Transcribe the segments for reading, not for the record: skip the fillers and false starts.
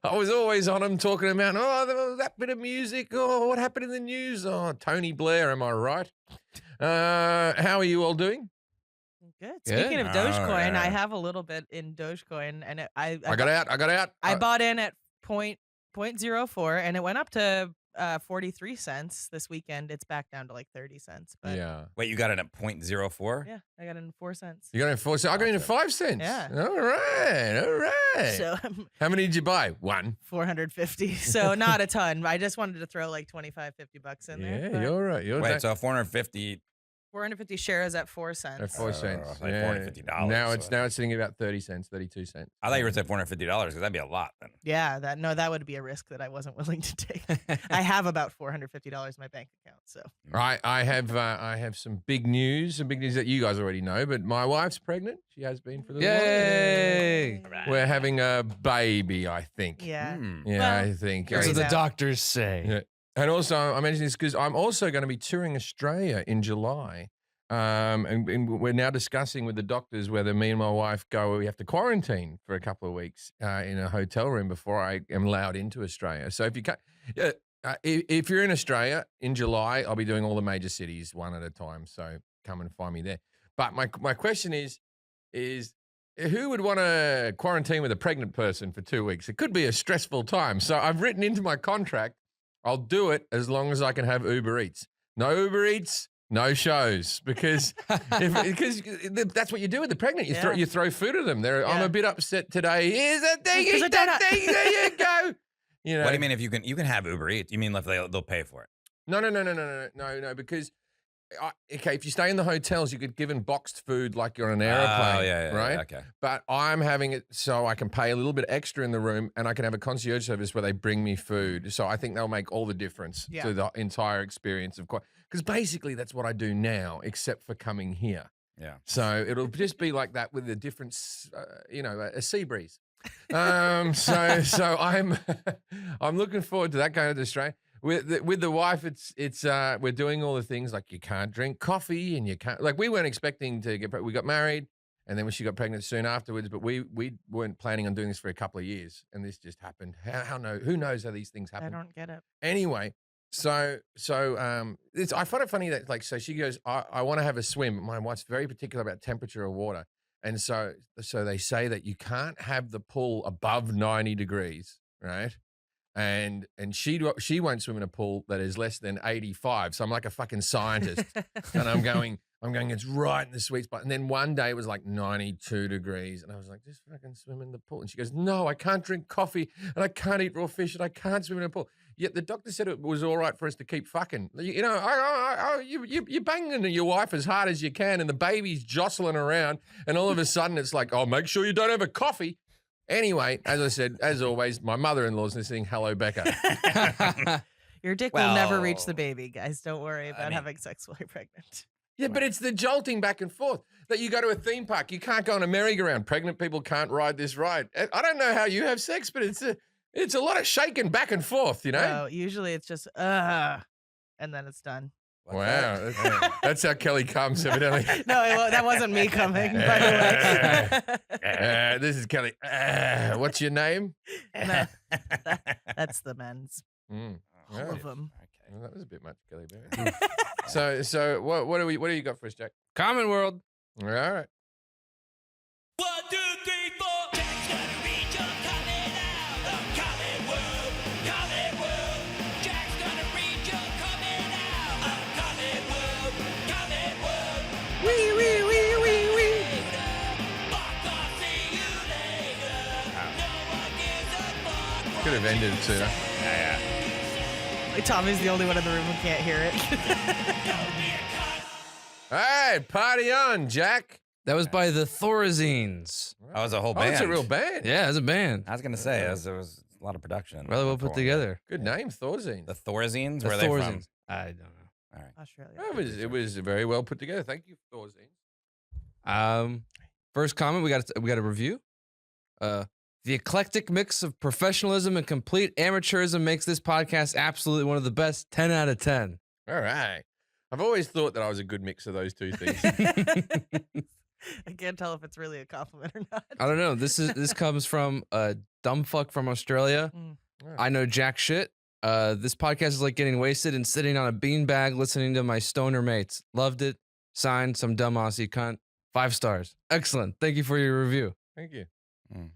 I was always on them talking about, that bit of music. Oh, what happened in the news? Oh, Tony Blair, am I right? How are you all doing? Good. Speaking of Dogecoin, yeah. I have a little bit in Dogecoin, and I got out. I bought in at 0.04, and it went up to 43 cents this weekend. It's back down to like 30 cents. But Yeah. Wait, you got it at 0.04? Yeah, I got it in 4 cents. You got it in 4 cents? I got it in 5 cents. Yeah. All right. So how many did you buy? One. 450. So not a ton. I just wanted to throw like 25, 50 bucks in there. Yeah, you're right. Wait, so 450. 450 shares at 4 cents. At 4 cents. Like $450. Now it's sitting at about 30 cents, 32 cents. I thought you were saying $450 because that'd be a lot then. Yeah, that would be a risk that I wasn't willing to take. I have about $450 in my bank account. So I have some big news that you guys already know, but my wife's pregnant. She has been for the Yay! We're having a baby, I think. Yeah. Yeah, Well, I think. That's what the doctors say. Yeah. And also, I mention this because I'm also going to be touring Australia in July. And we're now discussing with the doctors whether me and my wife we have to quarantine for a couple of weeks in a hotel room before I am allowed into Australia. So if you're in Australia in July, I'll be doing all the major cities one at a time. So come and find me there. But my question is who would want to quarantine with a pregnant person for 2 weeks? It could be a stressful time. So I've written into my contract, I'll do it as long as I can have Uber Eats. No Uber Eats, no shows, because that's what you do with the pregnant. You throw food at them. I'm a bit upset today. Here's a thing, eat that thing, there you go. You know. What do you mean if you can have Uber Eats? You mean if they'll pay for it? No, because if you stay in the hotels, you get given boxed food like you're on an airplane, right? Yeah, okay. But I'm having it so I can pay a little bit extra in the room, and I can have a concierge service where they bring me food. So I think they'll make all the difference to the entire experience of because basically that's what I do now, except for coming here. Yeah. So it'll just be like that with a different, a sea breeze. So I'm looking forward to that going to Australia. With the wife, it's we're doing all the things like you can't drink coffee and you can't, like we weren't expecting to we got married and then she got pregnant soon afterwards, but we weren't planning on doing this for a couple of years and this just happened. Who knows how these things happen? I don't get it. Anyway, so I find it funny that so she goes, I want to have a swim. My wife's very particular about temperature of water. And so they say that you can't have the pool above 90 degrees, right? And she won't swim in a pool that is less than 85. So I'm like a fucking scientist. And I'm going, it's right in the sweet spot. And then one day it was like 92 degrees. And I was like, just fucking swim in the pool. And she goes, no, I can't drink coffee and I can't eat raw fish and I can't swim in a pool. Yet the doctor said it was all right for us to keep fucking. You're banging your wife as hard as you can and the baby's jostling around. And all of a sudden it's like, oh, make sure you don't have a coffee. Anyway, as I said, as always, my mother-in-law's listening. Hello, Becca. Your dick will never reach the baby, guys. Don't worry about having sex while you're pregnant. Yeah, but it's the jolting back and forth that you go to a theme park. You can't go on a merry-go-round. Pregnant people can't ride this ride. I don't know how you have sex, but it's a lot of shaking back and forth, you know? No, usually it's just, and then it's done. Wow, that's how Kelly comes, evidently. No, that wasn't me coming, by the way. This is Kelly. What's your name? That's the men's. All of them. Okay. Well, that was a bit much, Kelly Berry. So what do you got for us, Jack? Common World. All right. 1, 2, 3, 4. Jack's gonna read your comment out. The comment world. Comment world. Jack's gonna read your comment out. Comment world. Comment world. Wee. Fuck off, see you later. No one gives a fuck. Could have ended it sooner. Yeah. Tommy's the only one in the room who can't hear it. Hey, party on, Jack. That was by the Thorazines. That was a whole Oh, band. it's a real band. Yeah, it's a band. I was going to say, there was a lot of production. Really well put together. Good name, Thorazine. The Thorazines? The Where are they from? Thorazines. I don't know. All right. Australia. It was very well put together. Thank you, Thorazine. First comment, we got a review. The eclectic mix of professionalism and complete amateurism makes this podcast absolutely one of the best. 10 out of 10. All right. I've always thought that I was a good mix of those two things. I can't tell if it's really a compliment or not. I don't know. This comes from dumb fuck from Australia. I know jack shit. This podcast is like getting wasted and sitting on a beanbag listening to my stoner mates. Loved it. Signed, some dumb Aussie cunt. 5 stars. Excellent. Thank you for your review. Thank you. Mm.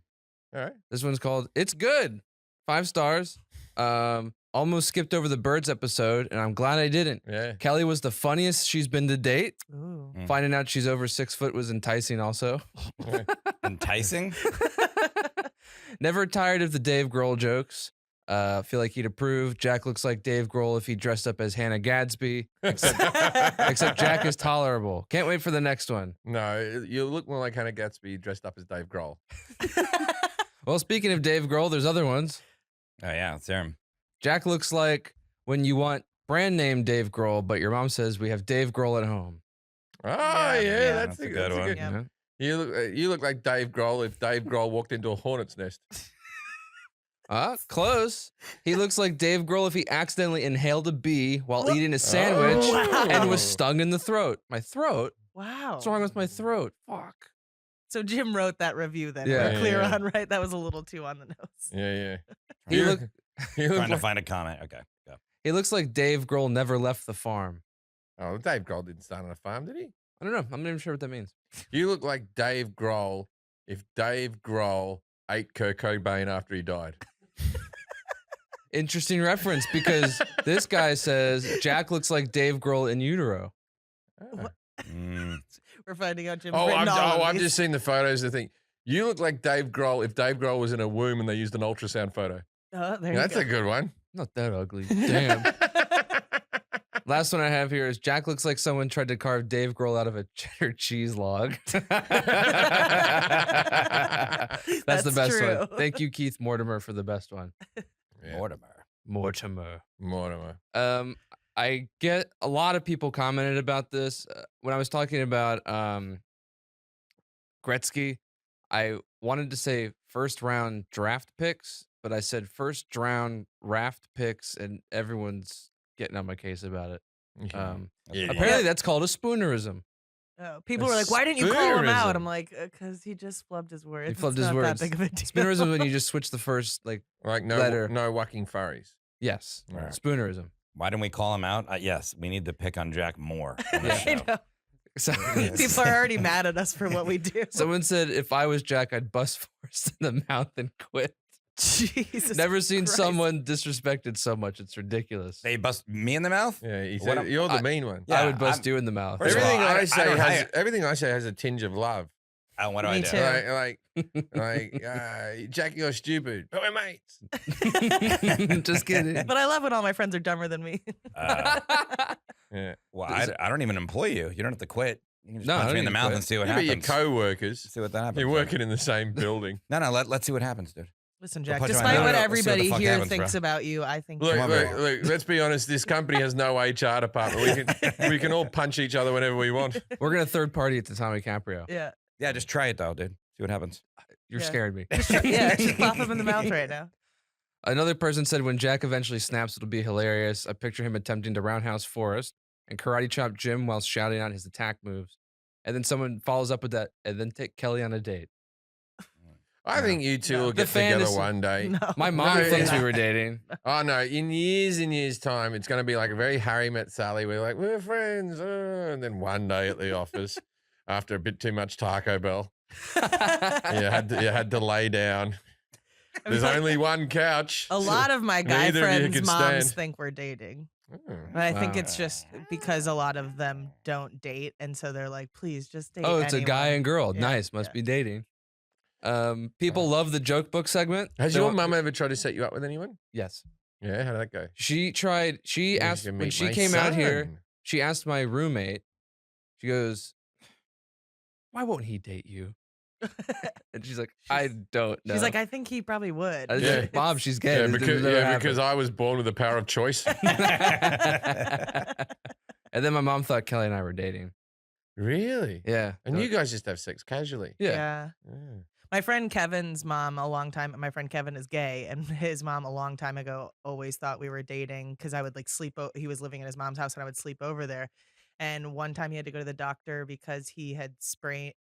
All right. This one's called It's Good. 5 stars. Almost skipped over the birds episode, and I'm glad I didn't. Yeah. Kelly was the funniest she's been to date. Ooh. Finding out she's over 6 foot was enticing also. Enticing? Never tired of the Dave Grohl jokes. Feel like he'd approve. Jack looks like Dave Grohl if he dressed up as Hannah Gadsby. Except Jack is tolerable. Can't wait for the next one. No, you look more like Hannah Gatsby dressed up as Dave Grohl. Well, speaking of Dave Grohl, there's other ones. Oh, yeah. It's him. Jack looks like when you want brand name Dave Grohl, but your mom says we have Dave Grohl at home. Oh, Yeah, yeah, that's a good one. Yeah. You look like Dave Grohl if Dave Grohl walked into a hornet's nest. Close. He looks like Dave Grohl if he accidentally inhaled a bee while eating a sandwich Wow. and was stung in the throat. My throat? Wow. What's wrong with my throat? Fuck. So Jim wrote that review then. Yeah. We're clear Yeah. on, right? That was a little too on the nose. Yeah. He look. He look Trying to like, find a comment. Okay. Go. He looks like Dave Grohl never left the farm. oh, Dave Grohl didn't start on a farm, did he? I don't know. I'm not even sure what that means. You look like Dave Grohl if Dave Grohl ate Kurt Cobain after he died. Interesting reference because this guy says Jack looks like Dave Grohl in utero. Oh, Mm. We're finding out Jim's oh written all of I've these. just seen the photos. I think you look like Dave Grohl if Dave Grohl was in a womb and they used an ultrasound photo. Oh, there That's you a good one. Not that ugly. Damn. Last one I have here is Jack looks like someone tried to carve Dave Grohl out of a cheddar cheese log. That's the That's best true. one. Thank you, Keith Mortimer, for the best one. Yeah. Mortimer. Mortimer. Mortimer. I get a lot of people commented about this. When I was talking about Gretzky, I wanted to say first round draft picks, but I said first round raft picks, and everyone's getting on my case about it. Yeah. Apparently, that's called a spoonerism. Oh, people were like, "Why didn't you call him out?" I'm like, "Cause he just flubbed his words. He flubbed It's his not words. That big of a deal." Spoonerism is when you just switch the first, like, Like letter. no whacking furries. yes, All right. spoonerism. Why didn't we call him out? Yes, we need to pick on Jack more on the Yeah. I show. know. So, People are already mad at us for what we do. someone said if I was Jack, I'd bust Forrest in the mouth and quit. Jesus. Never seen Christ. someone disrespected so much. It's ridiculous. They bust me in the mouth? Yeah, he What said, am- you're the I- mean one. Yeah, I would bust I'm- you in the mouth. First of all, Everything I I don't- say I don't has hire- everything I say has a tinge of love. What do Me I do? too. Like Jack, you're stupid, but we're mates. Just kidding. But I love when all my friends are dumber than me. Yeah, Well, I don't even employ you. You don't have to quit. You can just No, I punch don't me in the need to mouth quit. and see what yeah, but your happens. co-workers. See what that happens. You're working in the same building. No, let's see what happens, dude. Listen, We'll Jack, punch you in despite the what mouth. Let's see what the everybody fuck here happens, thinks bro. about you, I think Look, you're Come on, wrong. look, let's be honest. This company has no HR department. We can all punch each other whenever we want. We're gonna third party it to Tommy Caprio. Yeah. Yeah, just try it though, dude. See what happens. You're Yeah. scaring me. Yeah, just pop him in the mouth right now. Another person said when Jack eventually snaps, it'll be hilarious. I picture him attempting to roundhouse Forrest and karate chop Jim while shouting out his attack moves. And then someone follows up with that, and then take Kelly on a date. I think you two No. will The get together fantasy- one day. No. My mom No, thinks yeah. we were dating. Oh no! In years and years' time, it's going to be like a very Harry Met Sally. We're like we're friends, and then one day at the office, after a bit too much Taco Bell, you had to lay down. There's only one couch. A lot of my guy Neither of you friends' could moms stand. think we're dating. Oh. But I think Wow. it's just because a lot of them don't date. And so they're like, please just date. Oh, it's a guy anyone." and girl. Yeah, Nice. Must yeah. be dating. People love the joke book segment. Has They your want- mum ever tried to set you up with anyone? Yes. Yeah, how did that go? She tried. She You asked should when meet she my came out here. son. She asked my roommate. She goes, "Why won't he date you?" And she's like, "I don't know." She's like, I think he probably would. I was Yeah. like, Bob, she's gay. Yeah, This because, never happened." because I was born with the power of choice. And then my mom thought Kelly and I were dating. Really? Yeah. And you guys just have sex casually. Yeah. Yeah. My friend Kevin's mom, my friend Kevin is gay, and his mom a long time ago always thought we were dating because I would like he was living in his mom's house and I would sleep over there. And one time he had to go to the doctor because he had strained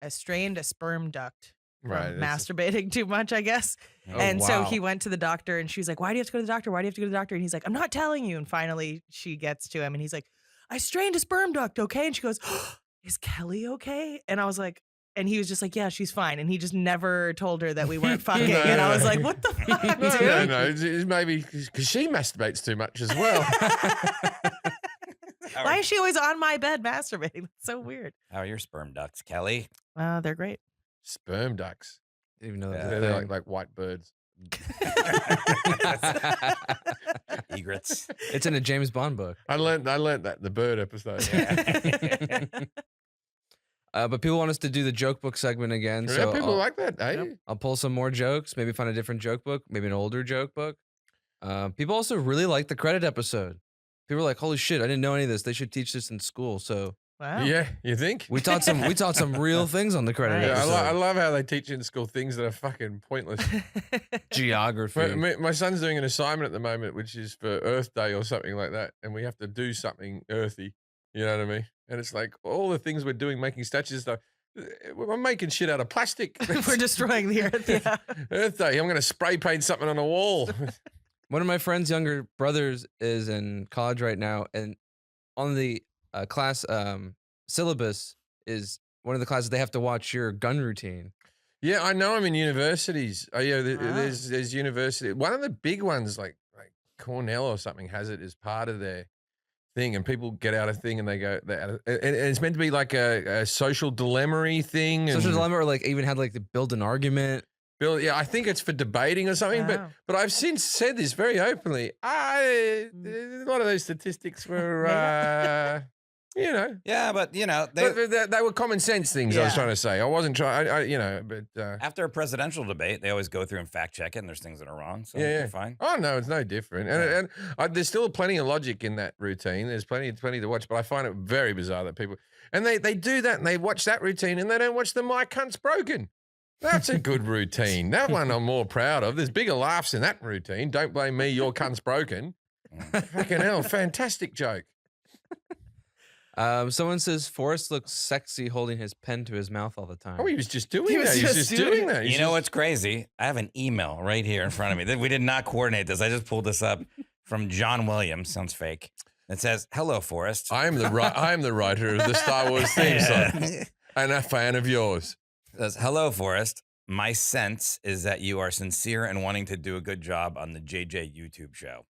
a sperm duct Right, from that's- masturbating too much, I guess. Oh, And so wow. he went to the doctor and she's like, why do you have to go to the doctor? Why do you have to go to the doctor? And he's like, I'm not telling you. And finally she gets to him and he's like, I strained a sperm duct, okay? And she goes, is Kelly okay? And I was like, and he was just like, yeah, she's fine. And he just never told her that we weren't fucking. No, And I no. was like, what the fuck, No, dude? no. It's maybe because she masturbates too much as well. Why is she always on my bed masturbating? That's so weird. How are your sperm ducts, Kelly? They're great. Sperm ducts. Didn't even know that. They're like white birds. Egrets. It's in a James Bond book. I learned that in the bird episode. But people want us to do the joke book segment again. Yeah, So people I'll, like that, eh? I'll pull some more jokes, maybe find a different joke book, maybe an older joke book. People also really like the credit episode. People are like, holy shit, I didn't know any of this. They should teach this in school. So Wow. Yeah, you think? we taught some real things on the credit Yeah, episode. I love how they teach in school things that are fucking pointless. Geography. My son's doing an assignment at the moment, which is for Earth Day or something like that, and we have to do something earthy. You know what I mean? And it's like all the things we're doing, making statues and stuff. We're making shit out of plastic. We're destroying the earth. Yeah. Earth Day. I'm going to spray paint something on a wall. One of my friend's younger brothers is in college right now, and on the class syllabus is one of the classes they have to watch your gun routine. Yeah, I know. I'm in universities. Oh, yeah, Wow. there's university. One of the big ones, like Cornell or something, has it as part of their thing, and people get out a thing and they go, and it's meant to be like a social dilemma-y thing. Social and dilemma, or like even had like to build an argument. Yeah, I think it's for debating or something. Wow. But I've since said this very openly. A lot of those statistics were, you know. Yeah, but you know, they, But they were common sense things. I was Yeah. trying to say. I wasn't trying. But after a presidential debate, they always go through and fact check it, and there's things that are wrong. So Yeah. you're fine. oh no, it's no different. And there's still plenty of logic in that routine. There's plenty to watch. But I find it very bizarre that people and they do that and they watch that routine and they don't watch the My Cunt's Broken. That's a good routine. That one I'm more proud of. There's bigger laughs in that routine. Don't blame me. Your cunt's broken. Fucking hell, fantastic joke. Someone says Forrest looks sexy holding his pen to his mouth all the time. Oh, he was just doing He that. was He was just just doing doing that. He's You know just- what's crazy? I have an email right here in front of me. We did not coordinate this. I just pulled this up from John Williams. Sounds fake. It says, "Hello, Forrest." I am the writer of the Star Wars theme song and a fan of yours. It says, "Hello, Forrest. My sense is that you are sincere and wanting to do a good job on the JJ YouTube show."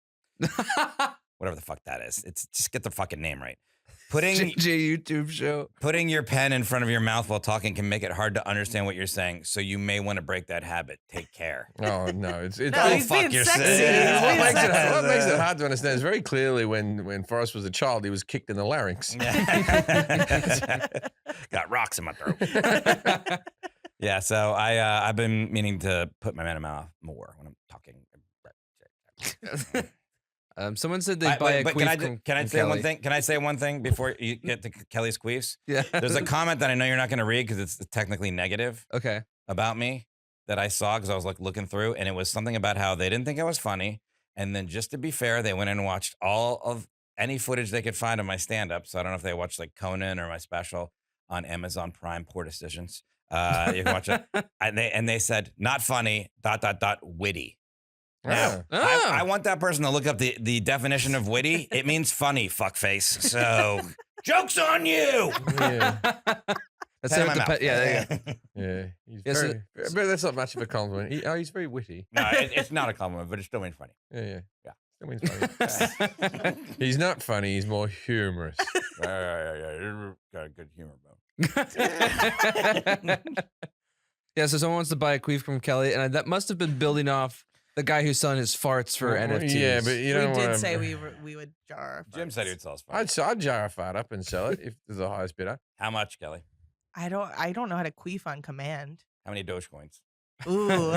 Whatever the fuck that is. It's just get the fucking name right. Putting JJ YouTube show. Putting your pen in front of your mouth while talking can make it hard to understand what you're saying, so you may want to break that habit. Take care. Oh no, it's No, Oh, he's fuck being yourself. sexy. Yeah. He's what being makes, sexy. what makes it hard to understand is very clearly when Forrest was a child, he was kicked in the larynx. Got rocks in my throat. Yeah, so I've been meaning to put my man in my mouth more when I'm talking. Someone said they buy a but queef can I from say one Kelly. thing? Can I say one thing before you get to Kelly's queefs? Yeah. There's a comment that I know you're not going to read because it's technically negative Okay. about me that I saw because I was like looking through, and it was something about how they didn't think I was funny, and then just to be fair, they went in and watched all of any footage they could find of my stand-up. So I don't know if they watched like Conan or my special on Amazon Prime. Poor decisions. You can watch it, and they said not funny. ... Witty. Now, Ah. I want that person to look up the definition of witty. It means funny, fuckface. So, joke's on you. Yeah, That's Pen in it my with the mouth. pet. Yeah. yeah. He's Yes, very, but that's not much of a compliment. He's very witty. No, it's not a compliment, but it still means funny. Yeah. Yeah. Still means funny. He's not funny. He's more humorous. Yeah. Got a good humor, bro. Yeah, so someone wants to buy a queef from Kelly, and that must have been building off the guy who's selling his farts for Well, NFTs. Yeah, but you don't We did wanna- say we would jar our Jim farts. said he'd sell his phone. I'd jar a fart up and sell it if there's the highest bidder. How much, Kelly? I don't know how to queef on command. How many Dogecoins? Ooh,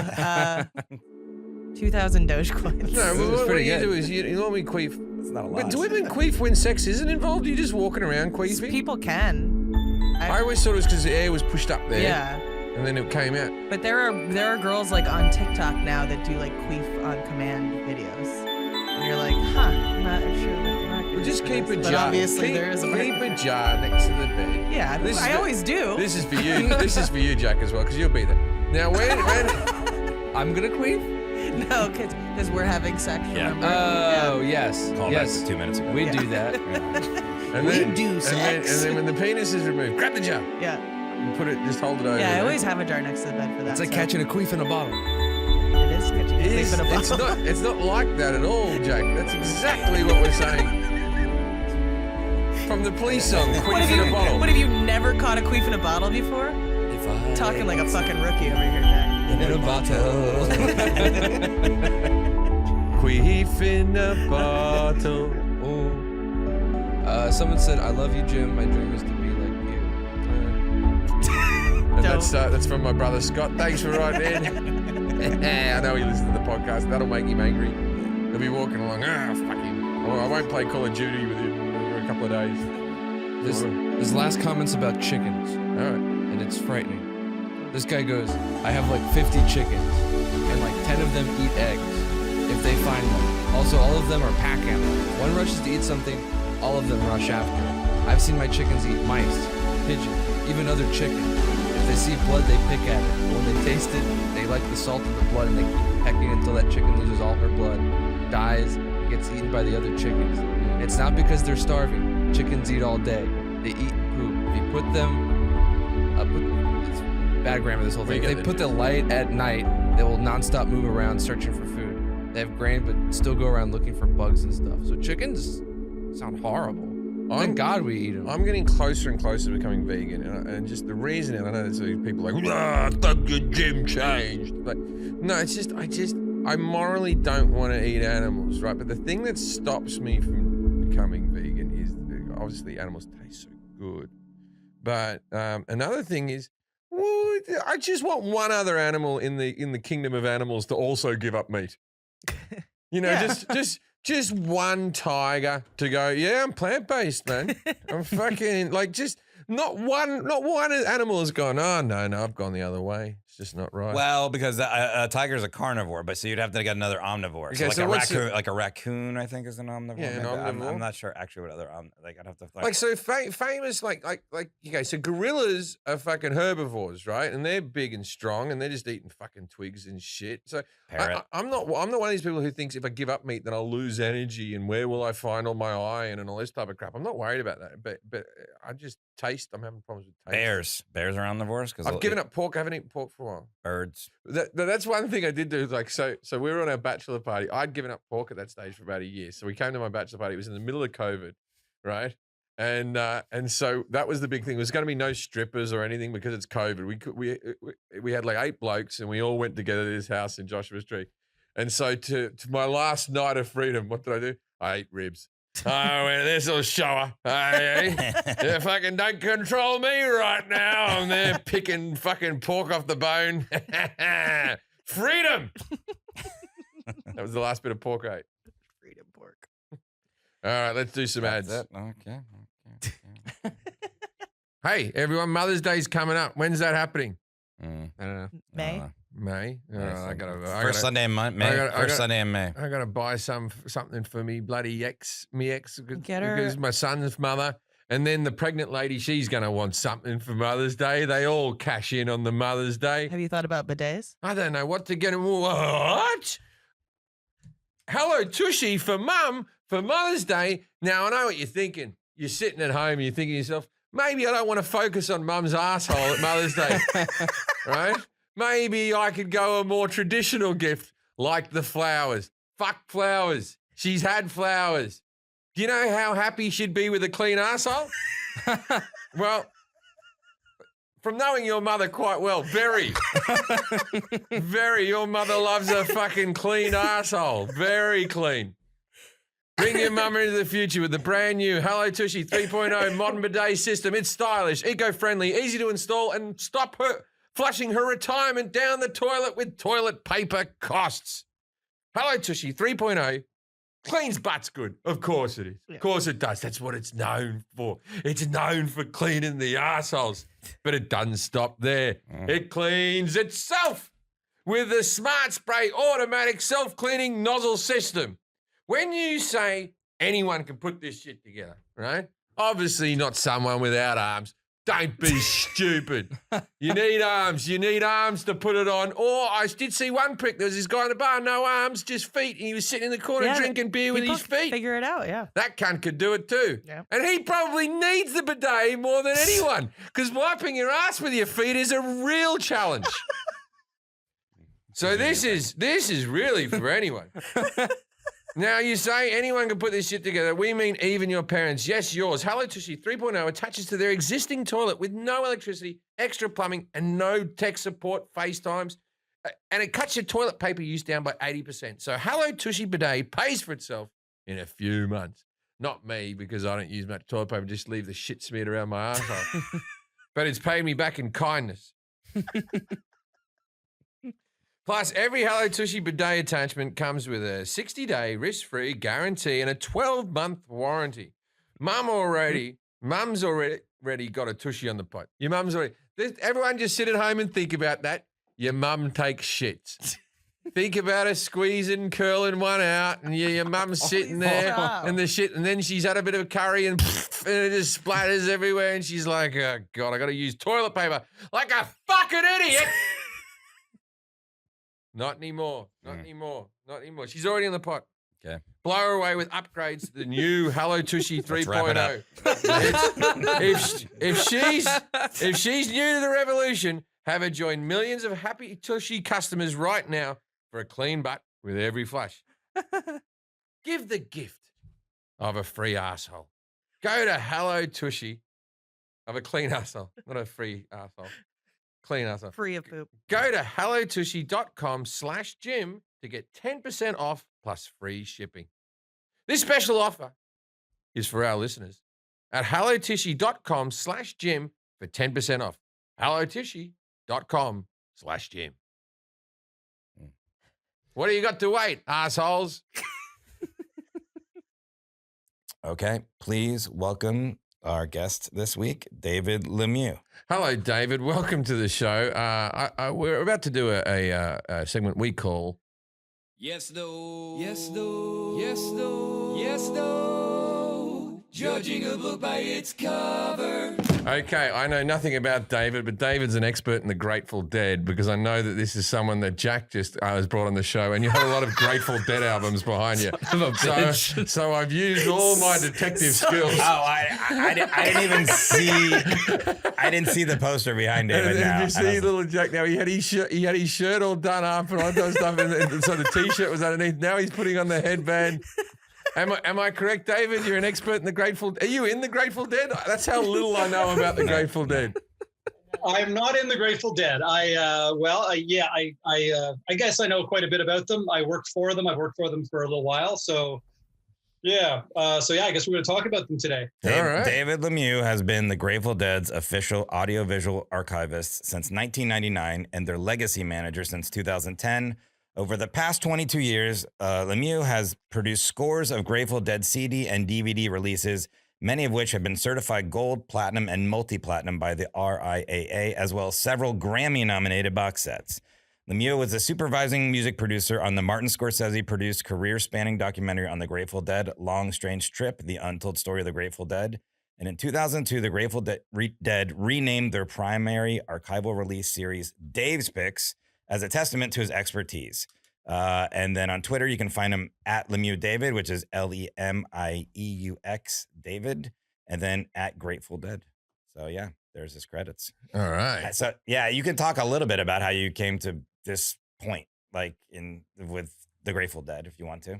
2,000 Dogecoins. No, It but was what pretty you good. do is you normally queef. It's not a lot. But do women queef when sex isn't involved? You just walking around queefing? People can. I always thought it was because the air was pushed up there. Yeah, And then it came out. but there are girls like on TikTok now that do like queef on command videos, and you're like, huh, I'm not sure what the market Well, is just for keep this, a but jar. obviously keep, there is a keep market. a jar next to the bed. Yeah, This is I the- always do. This is for you. This is for you, Jack, as well, because you'll be there. Now, when I'm gonna queef? No, because we're having sex. Yeah. Remember? Oh, yes. Call yes. back to 2 minutes ago. We do that. and We then, do and sex. then when the penis is removed, grab the jar Yeah. and put it, just hold it over. Yeah, I there. always have a jar next to the bed for that. It's like so catching a queef in a bottle. It is catching a It is, thief in a it's bottle. not. It's not like that at all, Jake. That's exactly what we're saying. From the police song, What "Queef in a Bottle." have you never caught a queef in a bottle before? If I Talking like a fucking rookie over here, Jack. in a bottle. Queef in a bottle. Someone said, "I love you, Jim. My dream is to be like you." And that's from my brother Scott. Thanks for writing in. I know he listens to the podcast. That'll make him angry. He'll be walking along. Fuck him. Well, I won't play Call of Duty with him for a couple of days. His last comments about chickens, All right. and it's frightening. This guy goes, "I have like 50 chickens, and like 10 of them eat eggs if they find them. Also, all of them are pack animals. One rushes to eat something, all of them rush after it. I've seen my chickens eat mice, pigeons, even other chickens. If they see blood, they pick at it. But when they taste it, they like the salt of the blood, and they keep pecking until that chicken loses all her blood, dies, and gets eaten by the other chickens. It's not because they're starving. Chickens eat all day. They eat poop. If you put them, it's bad grammar, this whole thing. If they put the light at night, they will nonstop move around searching for food. They have grain, but still go around looking for bugs and stuff. So chickens sound horrible. Thank God we eat them. I'm getting closer and closer to becoming vegan, and just the reason, and I know there's people like, I thought your gym changed. But no, it's just, I morally don't want to eat animals, right? But the thing that stops me from becoming vegan is obviously animals taste so good. But another thing is, well, I just want one other animal in the kingdom of animals to also give up meat. You know, Yeah. just one tiger to go, yeah, I'm plant-based, man. I'm fucking, like, just not one animal has gone, oh, no, I've gone the other way. It's just not right. Well, because a tiger's a carnivore, but so you'd have to get another omnivore. So Okay, like so a what's raccoon, like a raccoon, I think is an omnivore. Yeah, an maybe. I'm omnivore. not sure actually what other like I'd have to Like, so famous, like, okay, so gorillas are fucking herbivores, right? And they're big and strong, and they're just eating fucking twigs and shit. So Parrot. I'm not one of these people who thinks if I give up meat, then I'll lose energy, and where will I find all my iron and all this type of crap. I'm not worried about that, but I just I'm having problems with taste. Bears are omnivores because I've given up pork. I haven't eaten pork for a while. birds. That's one thing I did do. Like, so we were on our bachelor party. I'd given up pork at that stage for about a year. So we came to my bachelor party. It was in the middle of COVID, right? And so that was the big thing. There was going to be no strippers or anything because it's COVID. We had like 8 blokes, and we all went together to this house in Joshua's Tree. And so to my last night of freedom, what did I do? I ate ribs. Oh, well, this will show her. You fucking don't control me right now. I'm there picking fucking pork off the bone. Freedom. That was the last bit of pork I ate. Freedom pork. All right, let's do some ads. That's it. Okay. Hey, everyone, Mother's Day's coming up. When's that happening? I don't know. May. May. I gotta First Sunday in May. First Sunday in May. I gotta buy something for me bloody me ex, Get her- because my son's mother, and then the pregnant lady, she's gonna want something for Mother's Day. They all cash in on the Mother's Day. Have you thought about bidets? I don't know what to get him. What? Hello Tushy for Mum for Mother's Day. Now I know what you're thinking. You're sitting at home. You're thinking to yourself, maybe I don't want to focus on Mum's asshole at Mother's Day, right? Maybe I could go a more traditional gift like the flowers. Fuck flowers. She's had flowers. Do you know how happy she'd be with a clean arsehole? Well, from knowing your mother quite well, very. Very. Your mother loves a fucking clean arsehole. Very clean. Bring your mum into the future with the brand new Hello Tushy 3.0 modern bidet system. It's stylish, eco-friendly, easy to install, and stop her flushing her retirement down the toilet with toilet paper costs. Hello Tushy 3.0 cleans butts good. Of course it is. Yeah. Of course it does. That's what it's known for. It's known for cleaning the arseholes. But it doesn't stop there. It cleans itself with the Smart Spray automatic self-cleaning nozzle system. When you say anyone can put this shit together, right? Obviously not someone without arms. Don't be stupid. You need arms. You need arms to put it on. Or I did see one prick. There was this guy in the bar, no arms, just feet. And he was sitting in the corner drinking beer with his feet. Figure it out, yeah. That cunt could do it too. Yeah. And he probably needs the bidet more than anyone because wiping your ass with your feet is a real challenge. So this is really for anyone. Now, you say anyone can put this shit together. We mean even your parents. Yes, yours. Hello Tushy 3.0 attaches to their existing toilet with no electricity, extra plumbing, and no tech support, FaceTimes. And it cuts your toilet paper use down by 80%. So Hello Tushy Bidet pays for itself in a few months. Not me, because I don't use much toilet paper, just leave the shit smeared around my arsehole. But it's paid me back in kindness. Plus, every Hello Tushy bidet attachment comes with a 60-day risk-free guarantee and a 12-month warranty. Mum's already got a tushy on the pot. Your mum's already. Everyone just sit at home and think about that. Your mum takes shits. Think about her squeezing, curling one out, and your mum's sitting there and the shit, and then she's had a bit of a curry and it just splatters everywhere, and she's like, oh, God, I got to use toilet paper like a fucking idiot. Not anymore. Not anymore. Not anymore. She's already in the pot. Okay. Blow her away with upgrades to the new Hello Tushy 3.0. If she's new to the revolution, have her join millions of happy Tushy customers right now for a clean butt with every flush. Give the gift of a free asshole. Go to Hello Tushy of a clean asshole, not a free asshole. Clean asshole. Free of poop. Go to hellotushy.com/Jim to get 10% off plus free shipping. This special offer is for our listeners at hellotushy.com/Jim for 10% off. hellotushy.com/Jim. What do you got to wait, assholes? Okay, please welcome our guest this week, David Lemieux. Hello, David. Welcome to the show. We're about to do a segment we call Yes, no. Yes, no. Yes, no. Yes, no. Judging a book by its cover. Okay, I know nothing about David, but David's an expert in the Grateful Dead because I know that this is someone that Jack just has brought on the show, and you have a lot of Grateful Dead albums behind you. So I've used all my detective skills. Oh, I didn't even see. I didn't see the poster behind David. And you see little Jack now. He had his shirt all done up and all that stuff, and so the t-shirt was underneath. Now he's putting on the headband. Am I correct, David? You're an expert in the Grateful. Are you in the Grateful Dead? That's how little I know about the Grateful Dead. I'm not in the Grateful Dead. I guess I know quite a bit about them. I worked for them. I've worked for them for a little while. So, yeah. I guess we're going to talk about them today. All right. David Lemieux has been the Grateful Dead's official audiovisual archivist since 1999 and their legacy manager since 2010. Over the past 22 years, Lemieux has produced scores of Grateful Dead CD and DVD releases, many of which have been certified gold, platinum, and multi-platinum by the RIAA, as well as several Grammy-nominated box sets. Lemieux was a supervising music producer on the Martin Scorsese-produced career-spanning documentary on the Grateful Dead, Long Strange Trip, The Untold Story of the Grateful Dead. And in 2002, the Grateful Dead renamed their primary archival release series Dave's Picks, as a testament to his expertise. And then on Twitter, you can find him at Lemieux David, which is LEMIEUX David, and then at Grateful Dead. So yeah, there's his credits. All right. So yeah, you can talk a little bit about how you came to this point, like with the Grateful Dead, if you want to.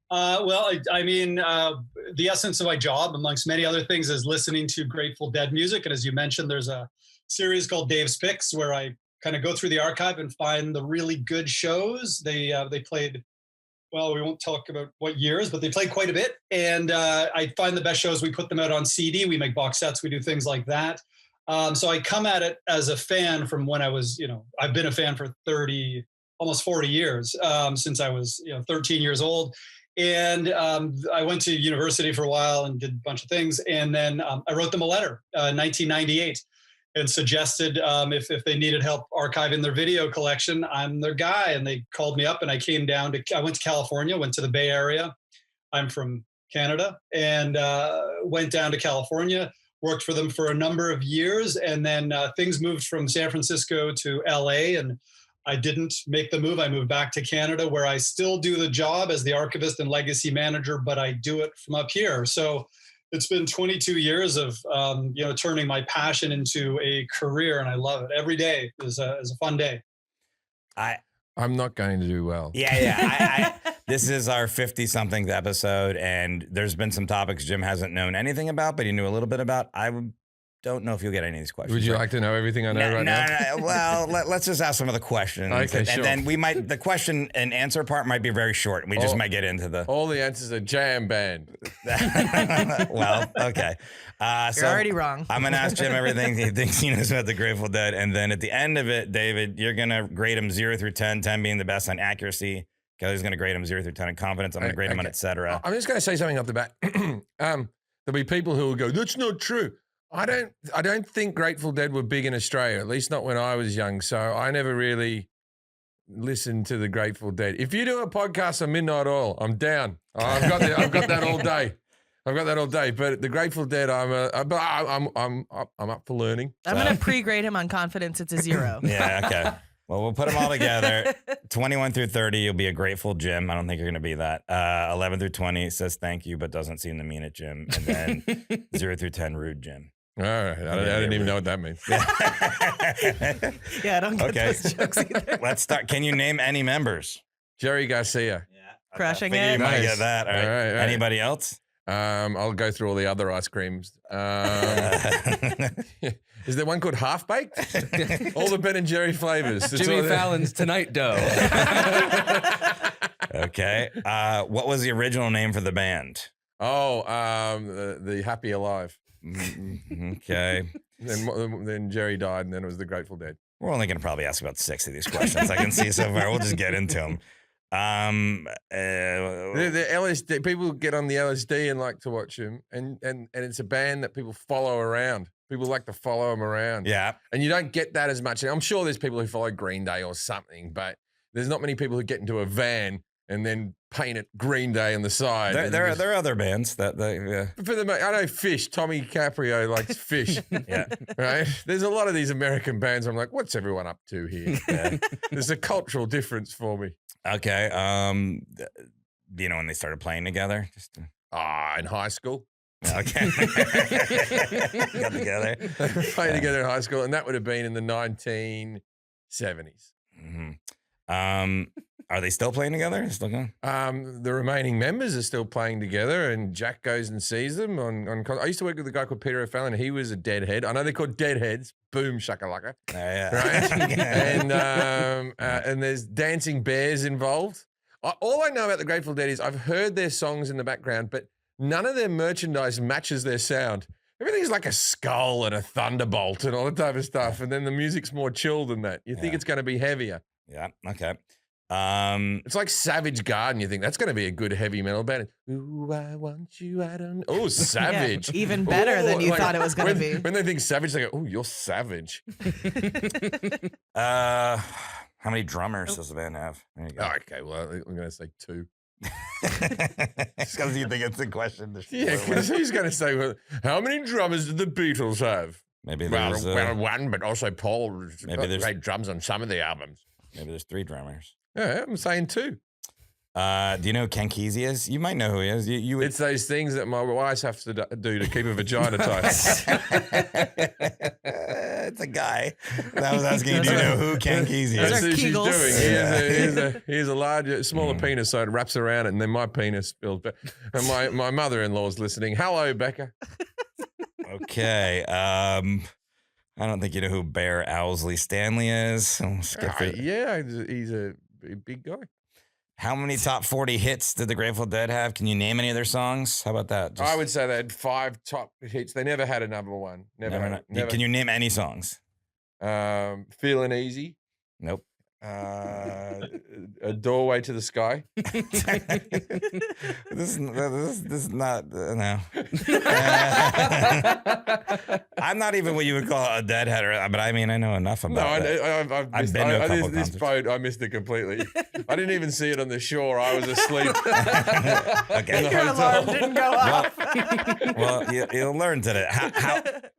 The essence of my job, amongst many other things, is listening to Grateful Dead music. And as you mentioned, there's a series called Dave's Picks where I kind of go through the archive and find the really good shows. They played, well, we won't talk about what years, but they played quite a bit. And I find the best shows. We put them out on CD. We make box sets. We do things like that. So I come at it as a fan from when I was, I've been a fan for almost 40 years, since I was, 13 years old. And I went to university for a while and did a bunch of things. And then I wrote them a letter, 1998. And suggested if they needed help archiving their video collection, I'm their guy. And they called me up and I went to California, went to the Bay Area. I'm from Canada and went down to California, worked for them for a number of years. And then things moved from San Francisco to LA, and I didn't make the move. I moved back to Canada, where I still do the job as the archivist and legacy manager, but I do it from up here. So it's been 22 years of, turning my passion into a career, and I love it. Every day is a fun day. I'm not going to do well. Yeah. This is our 50-something episode, and there's been some topics Jim hasn't known anything about, but he knew a little bit about. Don't know if you'll get any of these questions. Would you like to know everything I know right now? No. Well, let's just ask some of the questions. Okay, and sure. then the question and answer part might be very short. We just might get into the... All the answers are jam band. Well, okay. You're already wrong. I'm going to ask Jim everything he thinks he knows about the Grateful Dead. And then at the end of it, David, you're going to grade him 0 through 10, 10 being the best on accuracy. Kelly's going to grade him 0 through 10 on confidence. I'm going to grade him on et cetera. I'm just going to say something off the bat. There'll be people who will go, that's not true. I don't think Grateful Dead were big in Australia, at least not when I was young. So I never really listened to the Grateful Dead. If you do a podcast on Midnight Oil, I'm down. I've got that all day. I've got that all day. But the Grateful Dead, I'm up for learning. I'm going to pre-grade him on confidence. It's a 0. Yeah, okay. Well, we'll put them all together. 21 through 30, you'll be a grateful Jim. I don't think you're going to be that. 11 through 20 says thank you, but doesn't seem to mean it, Jim. And then 0 through 10, rude Jim. All right. I didn't even know what that means. Yeah, I don't get those jokes either. Let's start. Can you name any members? Jerry Garcia. Yeah. Crushing You it. might Nice. get that. All right. All right. Anybody else? I'll go through all the other ice creams. Is there one called Half Baked? All the Ben and Jerry flavors. It's Jimmy all there. Fallon's Tonight Dough. Okay. What was the original name for the band? Oh, the Happy Alive. Okay. Then Jerry died, and then it was the Grateful Dead. We're only going to probably ask about 6 of these questions I can see so far. We'll just get into them. The LSD people get on the LSD and like to watch him, and it's a band that people follow around. People like to follow them around. Yeah. And you don't get that as much. I'm sure there's people who follow Green Day or something, but there's not many people who get into a van and then paint it Green Day on the side. There are other bands that I know Fish. Tommy Caprio likes Fish. yeah. Right? There's a lot of these American bands. I'm like, what's everyone up to here? Yeah. There's a cultural difference for me. Okay. Do you know when they started playing together? In high school. Okay. Got together. They were playing together in high school, and that would have been in the 1970s. Mm-hmm. Are they still playing together? Still going? The remaining members are still playing together, and Jack goes and sees them on I used to work with a guy called Peter O'Fallon. He was a deadhead. I know they're called deadheads. Boom shakalaka. Yeah. Right? And there's dancing bears involved. All I know about the Grateful Dead is I've heard their songs in the background, but none of their merchandise matches their sound. Everything's like a skull and a thunderbolt and all that type of stuff. And then the music's more chill than that. You think it's going to be heavier. Yeah. Okay. It's like Savage Garden. You think that's going to be a good heavy metal band. Ooh, I want you. I don't. Oh, Savage. Yeah, even better than you thought it was going to be. When they think Savage, they go, "Oh, you're savage." How many drummers does the band have? There you go. Okay, well, I'm going to say 2. Just because you think it's a question. Yeah, because who's going to say, well, how many drummers did the Beatles have? Maybe there's well, one, but also Paul maybe there's played drums on some of the albums. Maybe there's 3 drummers. Yeah, I'm saying 2. Do you know who Ken Kesey is? You might know who he is. You would... It's those things that my wife has to do to keep a vagina tight. It's a guy. I was asking you, do you know who Ken Kesey That's is? who she's Kegels. doing. He has a larger, smaller penis, so it wraps around it, and then my penis spills. And my mother-in-law's listening. Hello, Becca. Okay. I don't think you know who Bear Owsley Stanley is. Yeah, he's a big guy. How many top 40 hits did the Grateful Dead have? Can you name any of their songs? How about that? I would say they had 5 top hits. They never had a number one. Never. Can you name any songs? Feeling Easy. Nope. A doorway to the sky. This is not no. I'm not even what you would call a deadhead, but I mean I know enough about it. I've been to a couple this concerts. boat. I missed it completely. I didn't even see it on the shore. I was asleep. Okay. Your alarm didn't go off. Well, you'll learn today.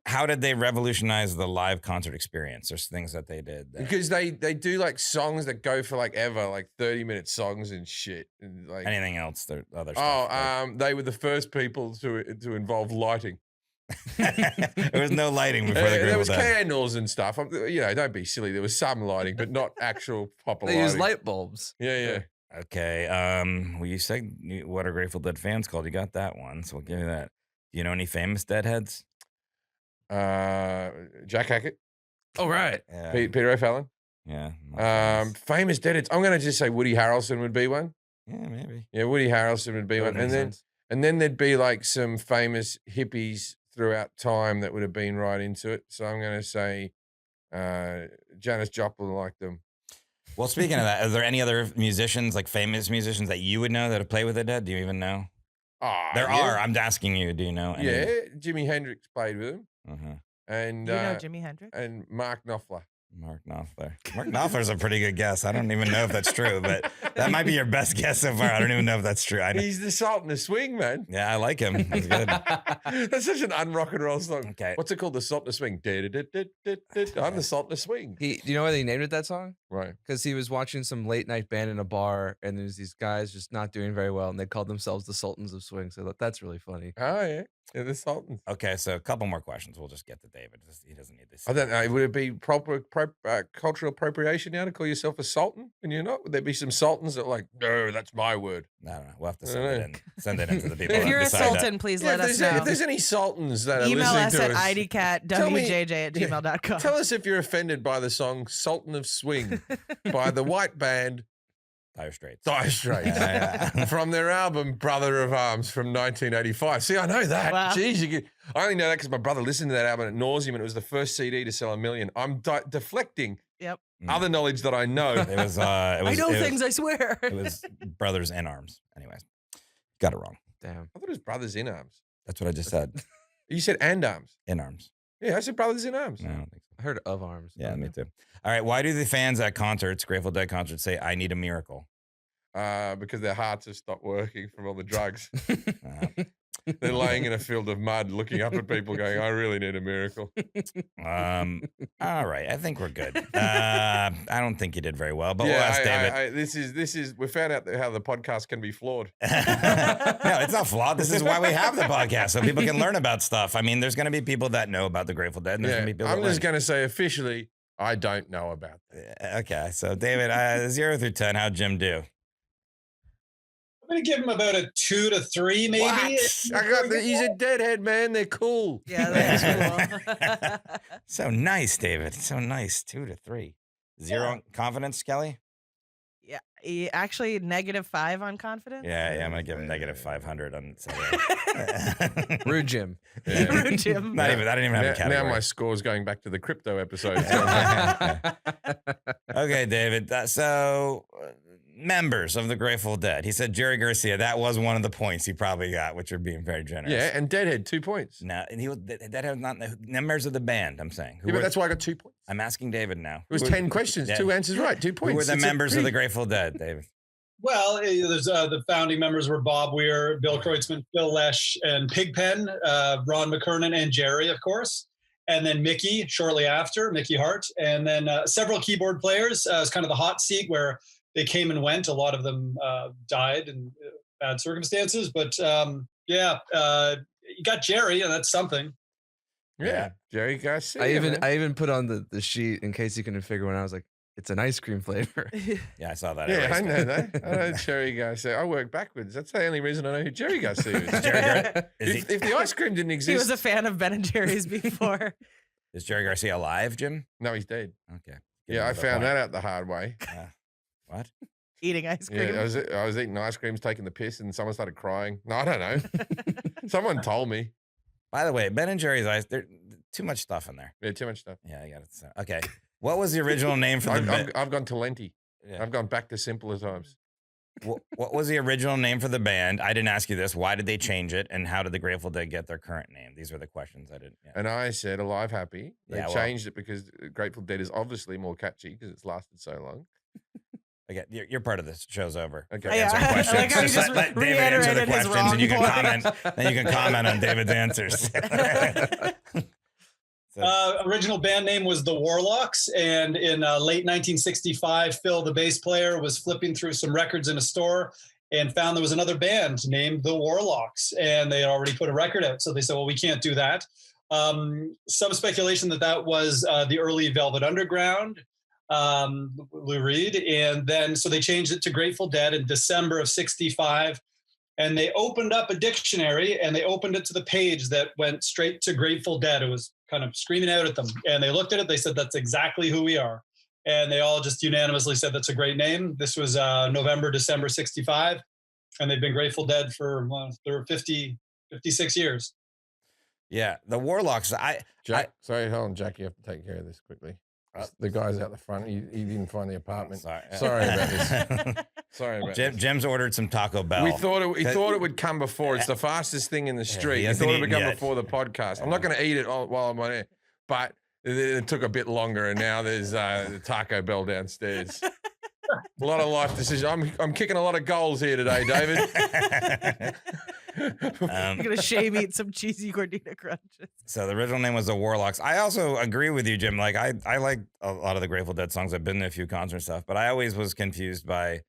How did they revolutionize the live concert experience? There's things that they did. Because they do like songs that go for like ever, like 30-minute songs and shit. And like Anything else? There other stuff. they were the first people to involve lighting. There was no lighting before the There Grateful was Dead. candles and stuff. Don't be silly. There was some lighting, but not actual proper They lighting. use light bulbs. Yeah. Okay. Well, you said what are Grateful Dead fans called? You got that one, so we'll give you that. Do you know any famous Deadheads? Jack Hackett, Oh, right. Yeah. Peter O'Fallon. Yeah. not famous. Famous Deadheads. I'm going to just say Woody Harrelson would be one. Yeah, maybe. Yeah, Woody Harrelson would be That one. would make sense. And then there'd be like some famous hippies throughout time that would have been right into it. So I'm going to say Janis Joplin liked them. Well, speaking of that, are there any other musicians, like famous musicians that you would know that have played with the Dead? Do you even know? There are. I'm asking you. Do you know? Any? Yeah, Jimi Hendrix played with him. Uh-huh. And You know Jimi Hendrix? and Mark Knopfler. Mark Knopfler. Mark Knopfler's a pretty good guess. I don't even know if that's true, but that might be your best guess so far. I don't even know if that's true. He's the Sultan of Swing, man. Yeah, I like him. He's good. That's such an un-rock and roll song. Okay. What's it called? The Sultan of Swing. I'm the Sultan of Swing. Do you know why they named it that song? Right. Because he was watching some late night band in a bar, and there's these guys just not doing very well, and they called themselves the Sultans of Swing. So that's really funny. Oh, yeah. They're the Sultans. Okay, so a couple more questions. We'll just get to David. He doesn't need this. I don't know. Would it be proper cultural appropriation now to call yourself a sultan? And you're not? Would there be some sultans that are like, no, that's my word? I don't know. We'll have to I send don't it know. in. Send it in to the people. If that you're a decide that. sultan, please Yeah, let us know. if there's any sultans that are Email listening us to at us, idcatwjj@gmail.com. tell us if you're offended by the song Sultan of Swing by the white band Dire Straits. Dire Straits Yeah. from their album Brother of Arms from 1985. See, I know that. Wow. Jeez, I only know that because my brother listened to that album at nauseum and it was the first CD to sell 1 million. I'm deflecting Yep. other knowledge that I know. It was. I know things, I swear. It was Brothers in Arms. Anyways, got it wrong. Damn. I thought it was Brothers in Arms. That's what I just said. You said and arms. In Arms. Yeah, I said Brothers in Arms. No, I don't think so. I heard of arms. Yeah, me too. All right. Why do the fans at concerts, Grateful Dead concerts, say "I need a miracle"? Because their hearts have stopped working from all the drugs. Uh, They're laying in a field of mud, looking up at people, going, "I really need a miracle." all right. I think we're good. I don't think you did very well, but we'll ask David. This is. We found out how the podcast can be flawed. No, it's not flawed. This is why we have the podcast, so people can learn about stuff. I mean, there's going to be people that know about the Grateful Dead, and there's going to be people I'm that just going to say officially, I don't know about that. learn. Okay, so David, 0 through 10, how'd Jim do? I'm going to give him about a 2 to 3, maybe. He's a deadhead, man. They're cool. Yeah, that was cool. So nice, David. So nice. 2 to 3. 0 confidence, Kelly? Yeah, actually -5 on confidence. Yeah, I'm going to give him -500 on. So, Rude Jim. Yeah. Rude Jim. Not even. I didn't even have a Now category. my score's going back to the crypto episode. Okay, David. So, members of the Grateful Dead. He said Jerry Garcia. That was one of the points he probably got, which are being very generous. Yeah, and Deadhead 2 points. No, and he was that have not members of the band. I'm saying. Yeah, but that's why I got 2 points. I'm asking David now. It was 10 questions, Yeah. 2 answers right, 2 points. Who were the It's a members of the pretty- Grateful Dead, David? Well, there's the founding members were Bob Weir, Bill Kreutzmann, Phil Lesh, and Pigpen, Ron McKernan, and Jerry, of course. And then Mickey shortly after, Mickey Hart. And then several keyboard players. It was kind of the hot seat where they came and went. A lot of them died in bad circumstances. But you got Jerry, and that's something. Yeah, Jerry Garcia. I even put on the sheet in case you couldn't figure one out. I was like, it's an ice cream flavor. Yeah, I saw that. Yeah, I erased know it. that. I know Jerry Garcia. I work backwards. That's the only reason I know who Jerry Garcia is. If the ice cream didn't exist, He was a fan of Ben and Jerry's before. Is Jerry Garcia alive, Jim? no, he's dead. Okay. Yeah, I found that out the hard way. What? Eating ice cream. Yeah, I was eating ice creams, taking the piss, and someone started crying. No, I don't know. Someone told me. By the way, Ben and Jerry's ice. There's too much stuff in there. Yeah, too much stuff. Yeah, I got it. So, okay. What was the original name for the band? I've gone to Lenti. Yeah. I've gone back to simpler times. What was the original name for the band? I didn't ask you this. Why did they change it? And how did the Grateful Dead get their current name? These are the questions I didn't. Yeah. And I said Alive Happy. They Yeah, well- changed it because Grateful Dead is obviously more catchy because it's lasted so long. Okay, your part of this show's over. Okay. Yeah. Answering I questions. like how you just let David answer the reiterated his questions, and you can wrong comment. Then you can comment on David's answers. Original band name was the Warlocks, and in late 1965, Phil, the bass player, was flipping through some records in a store and found there was another band named the Warlocks, and they had already put a record out. So they said, well, we can't do that. Some speculation that was the early Velvet Underground, Lou Reed, and then so they changed it to Grateful Dead in December of 65. And they opened up a dictionary and they opened it to the page that went straight to Grateful Dead. It was kind of screaming out at them. And they looked at it. They said, that's exactly who we are. And they all just unanimously said, that's a great name. This was December 65. And they've been Grateful Dead for 56 years. Yeah, the Warlocks. Sorry, hold on, Jack. You have to take care of this quickly. The guy's out the front. He didn't find the apartment. Sorry about this. Sorry about this. Jim's ordered some Taco Bell. We thought it would come before. It's the fastest thing in the street. he We thought hasn't it would come eaten yet. before the podcast. I'm not going to eat it while I'm on air, but it took a bit longer, and now there's the Taco Bell downstairs. A lot of life decisions. I'm kicking a lot of goals here today, David. I'm gonna shame eat some cheesy gordita crunches. So the original name was the Warlocks. I also agree with you, Jim. Like I like a lot of the Grateful Dead songs. I've been to a few concert stuff, but I always was confused by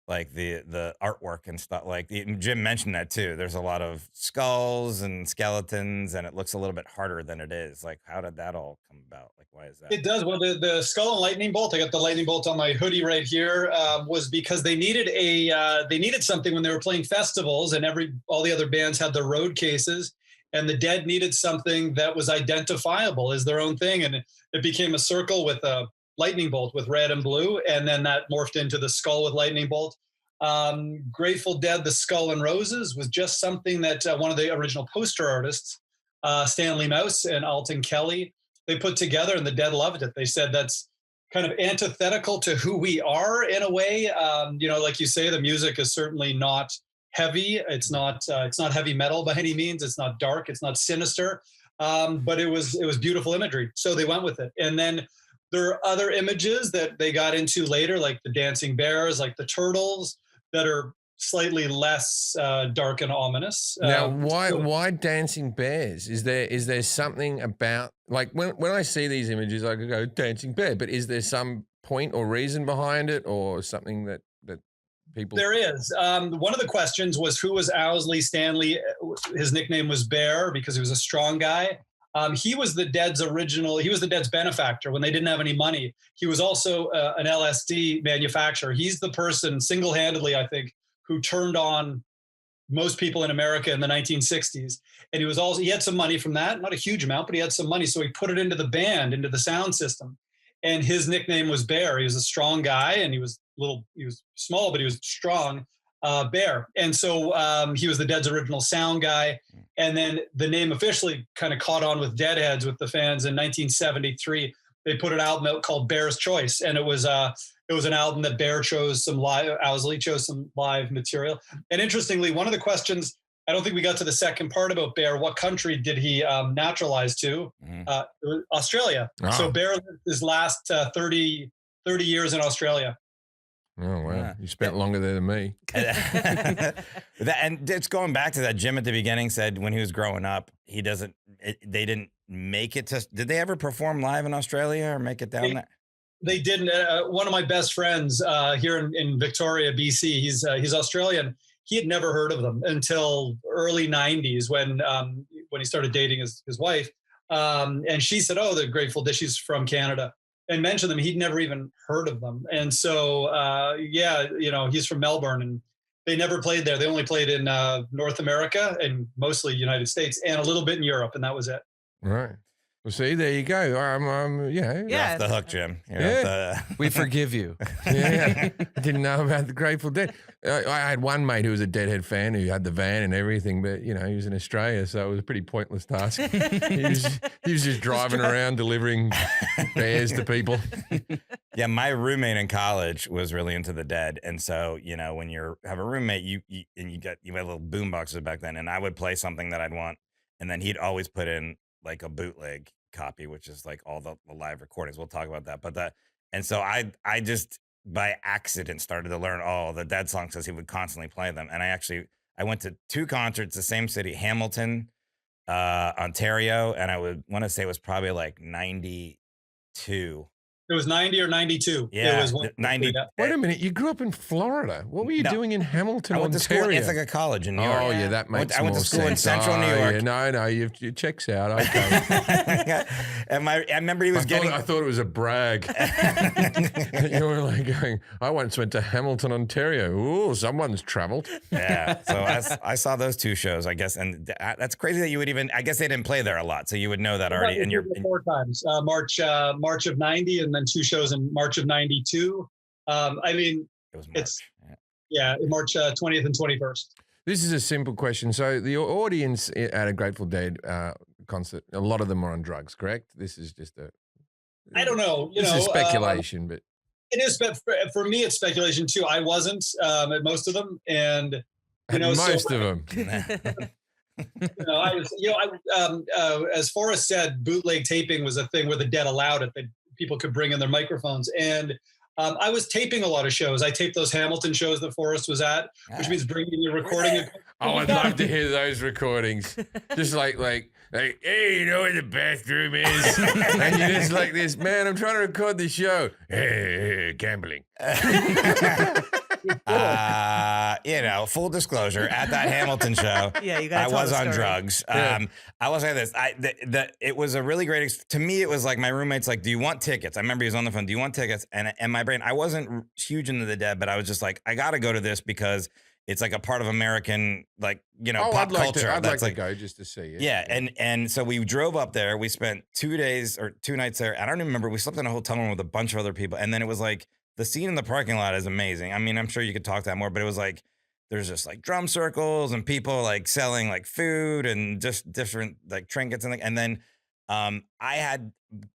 like the artwork and stuff. Like Jim mentioned that too. There's a lot of skulls and skeletons, and it looks a little bit harder than it is. Like, how did that all come about? Like, why is that? It does. Well, the skull and lightning bolt, I got the lightning bolt on my hoodie right here, was because they needed something when they were playing festivals, and all the other bands had their road cases, and the Dead needed something that was identifiable as their own thing, and it became a circle with a lightning bolt with red and blue, and then that morphed into the skull with lightning bolt. Grateful Dead, the Skull and Roses was just something that one of the original poster artists, Stanley Mouse and Alton Kelly, they put together, and the Dead loved it. They said that's kind of antithetical to who we are in a way. Like you say, the music is certainly not heavy. It's not heavy metal by any means. It's not dark. It's not sinister. But it was beautiful imagery. So they went with it. And then there are other images that they got into later, like the dancing bears, like the turtles, that are slightly less dark and ominous. Now, why dancing bears? Is there something about, like, when I see these images, I could go dancing bear, but is there some point or reason behind it, or something that people? There is. One of the questions was, who was Owsley Stanley? His nickname was Bear because he was a strong guy. He was the Dead's benefactor when they didn't have any money. He was also an LSD manufacturer. He's the person single-handedly, I think, who turned on most people in America in the 1960s. And he had some money from that, not a huge amount, but he had some money. So he put it into the band, into the sound system. And his nickname was Bear. He was a strong guy, and he was small, but he was strong. Bear. And so he was the Dead's original sound guy. And then the name officially kind of caught on with Deadheads, with the fans, in 1973. They put an album out called Bear's Choice, and it was an album that Owsley chose some live material. And interestingly, one of the questions, I don't think we got to the second part about Bear. What country did he naturalize to? Australia. Oh. So Bear lived his last 30 years in Australia. Oh, wow. Yeah. You spent longer there than me. And it's going back to that. Jim at the beginning said when he was growing up, they didn't make it to, did they ever perform live in Australia or make it down there? They didn't. One of my best friends here in Victoria, BC, he's Australian. He had never heard of them until early 90s when he started dating his wife. And she said, oh, the Grateful Dead, she's from Canada, and mentioned them. He'd never even heard of them. And so, he's from Melbourne, and they never played there. They only played in North America and mostly United States and a little bit in Europe, and that was it. Right. Well, see, there you go. You're Yeah. off the hook, Jim. You're Yeah. off the- We forgive you. Yeah, I didn't know about the Grateful Dead. I had one mate who was a Deadhead fan who had the van and everything, but he was in Australia, so it was a pretty pointless task. he was just driving around delivering bears to people. Yeah, my roommate in college was really into the Dead, and so when you have a roommate, you had little boom boxes back then, and I would play something that I'd want, and then he'd always put in like a bootleg copy, which is like all the live recordings. We'll talk about that, and so I just by accident started to learn all the Dead songs because he would constantly play them, and I went to 2 concerts, the same city, Hamilton, Ontario, and I would want to say it was probably like 92. It was 90 or 92. Yeah, It was 90. Wait a minute, you grew up in Florida. What were you No. doing in Hamilton, I went to school Ontario? at Ithaca College in New York. Oh, yeah, that makes I went more to school in sense. central New Oh, York. Yeah, no, it checks out. Okay. And I remember he was I thought it was a brag. You were like going, I once went to Hamilton, Ontario. Ooh, someone's traveled. Yeah, so I saw those 2 shows, I guess, and that's crazy that you would even. I guess they didn't play there a lot, so you would know that already. And 4 times, March of 90, and then 2 shows in March of 92. I mean, it was March. it's March 20th and 21st. This is a simple question. So the audience at a Grateful Dead concert, a lot of them are on drugs, correct? This is just I don't know. This is speculation, but it is. But for me, it's speculation too. I wasn't at most of them, and most of them. As Forrest said, bootleg taping was a thing where the Dead allowed it, that people could bring in their microphones. And I was taping a lot of shows. I taped those Hamilton shows that Forrest was at, which means bringing your recording. Oh, I'd love to hear those recordings. Just like, hey, you know where the bathroom is? And you're just like this, man, I'm trying to record the show. Hey, gambling. Full disclosure, at that Hamilton show, Yeah, you got. I was on drugs. Yeah. I will say this: it was a really great. To me, it was like my roommate's like, "Do you want tickets?" I remember he was on the phone. "Do you want tickets?" And in my brain, I wasn't huge into the Dead, but I was just like, I got to go to this because it's like a part of American, pop culture. I'd like That's to go just to see it. Yeah, and so we drove up there. We spent 2 days or 2 nights there. I don't even remember. We slept in a hotel room with a bunch of other people, and then it was like the scene in the parking lot is amazing. I mean, I'm sure you could talk that more, but it was like there's just like drum circles and people like selling like food and just different like trinkets and then I had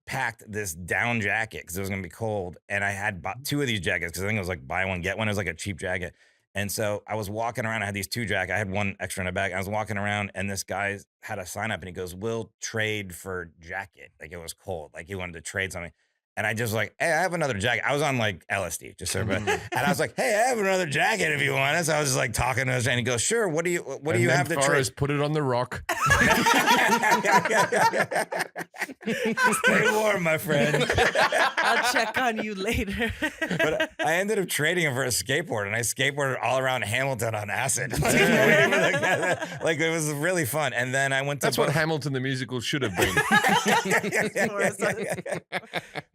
packed this down jacket because it was gonna be cold, and I had bought 2 of these jackets because I think it was like buy one get one. It was like a cheap jacket. And so I was walking around. I had these 2 jackets. I had one extra in a bag. I was walking around, and this guy had a sign up, and he goes, "We'll trade for jacket." Like it was cold. Like he wanted to trade something. And I just like, hey, I have another jacket. I was on like LSD, just so everybody. And I was like, hey, I have another jacket if you want it. So I was just like talking to him, and he goes, sure. What do you have to trade? Forrest put it on the rock. Stay warm, my friend. I'll check on you later. But I ended up trading him for a skateboard, and I skateboarded all around Hamilton on acid. Like it was really fun. And then I went to That's what Hamilton the musical should have been.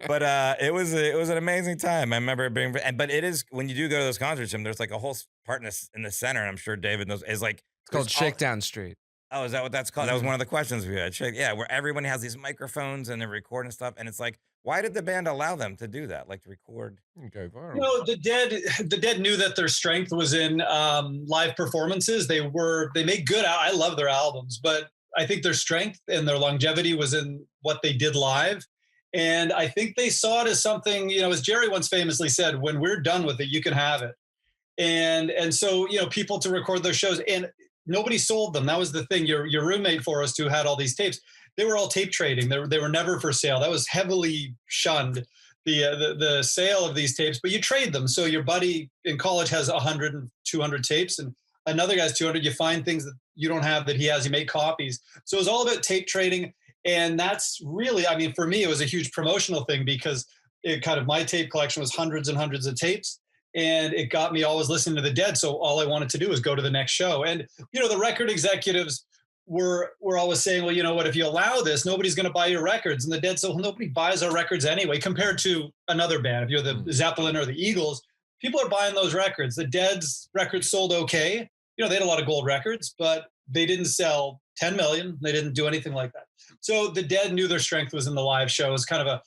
But it was an amazing time. I remember it being, but it is when you do go to those concerts, Jim, there's like a whole part in the center, and I'm sure David knows, is like It's called Shakedown Street. Oh, is that what that's called? That was one of the questions we had. Yeah, where everyone has these microphones and they're recording stuff, and it's like, why did the band allow them to do that? Like to record, go viral. The Dead knew that their strength was in live performances. They made good. I love their albums, but I think their strength and their longevity was in what they did live. And I think they saw it as something, as Jerry once famously said, when we're done with it, you can have it. And so, people to record those shows, and nobody sold them. That was the thing. Your roommate Forrest, who had all these tapes, they were all tape trading. They were never for sale. That was heavily shunned, the sale of these tapes, but you trade them. So your buddy in college has 100 and 200 tapes, and another guy's 200. You find things that you don't have that he has. You make copies. So it was all about tape trading. And that's really, for me, it was a huge promotional thing because my tape collection was hundreds and hundreds of tapes, and it got me always listening to the Dead. So all I wanted to do was go to the next show. And, the record executives were always saying, well, you know what, if you allow this, nobody's going to buy your records. And the Dead said, well, nobody buys our records anyway, compared to another band. If you're the Zeppelin or the Eagles, people are buying those records. The Dead's records sold okay. They had a lot of gold records, but they didn't sell 10 million. They didn't do anything like that. So the Dead knew their strength was in the live show. It's kind of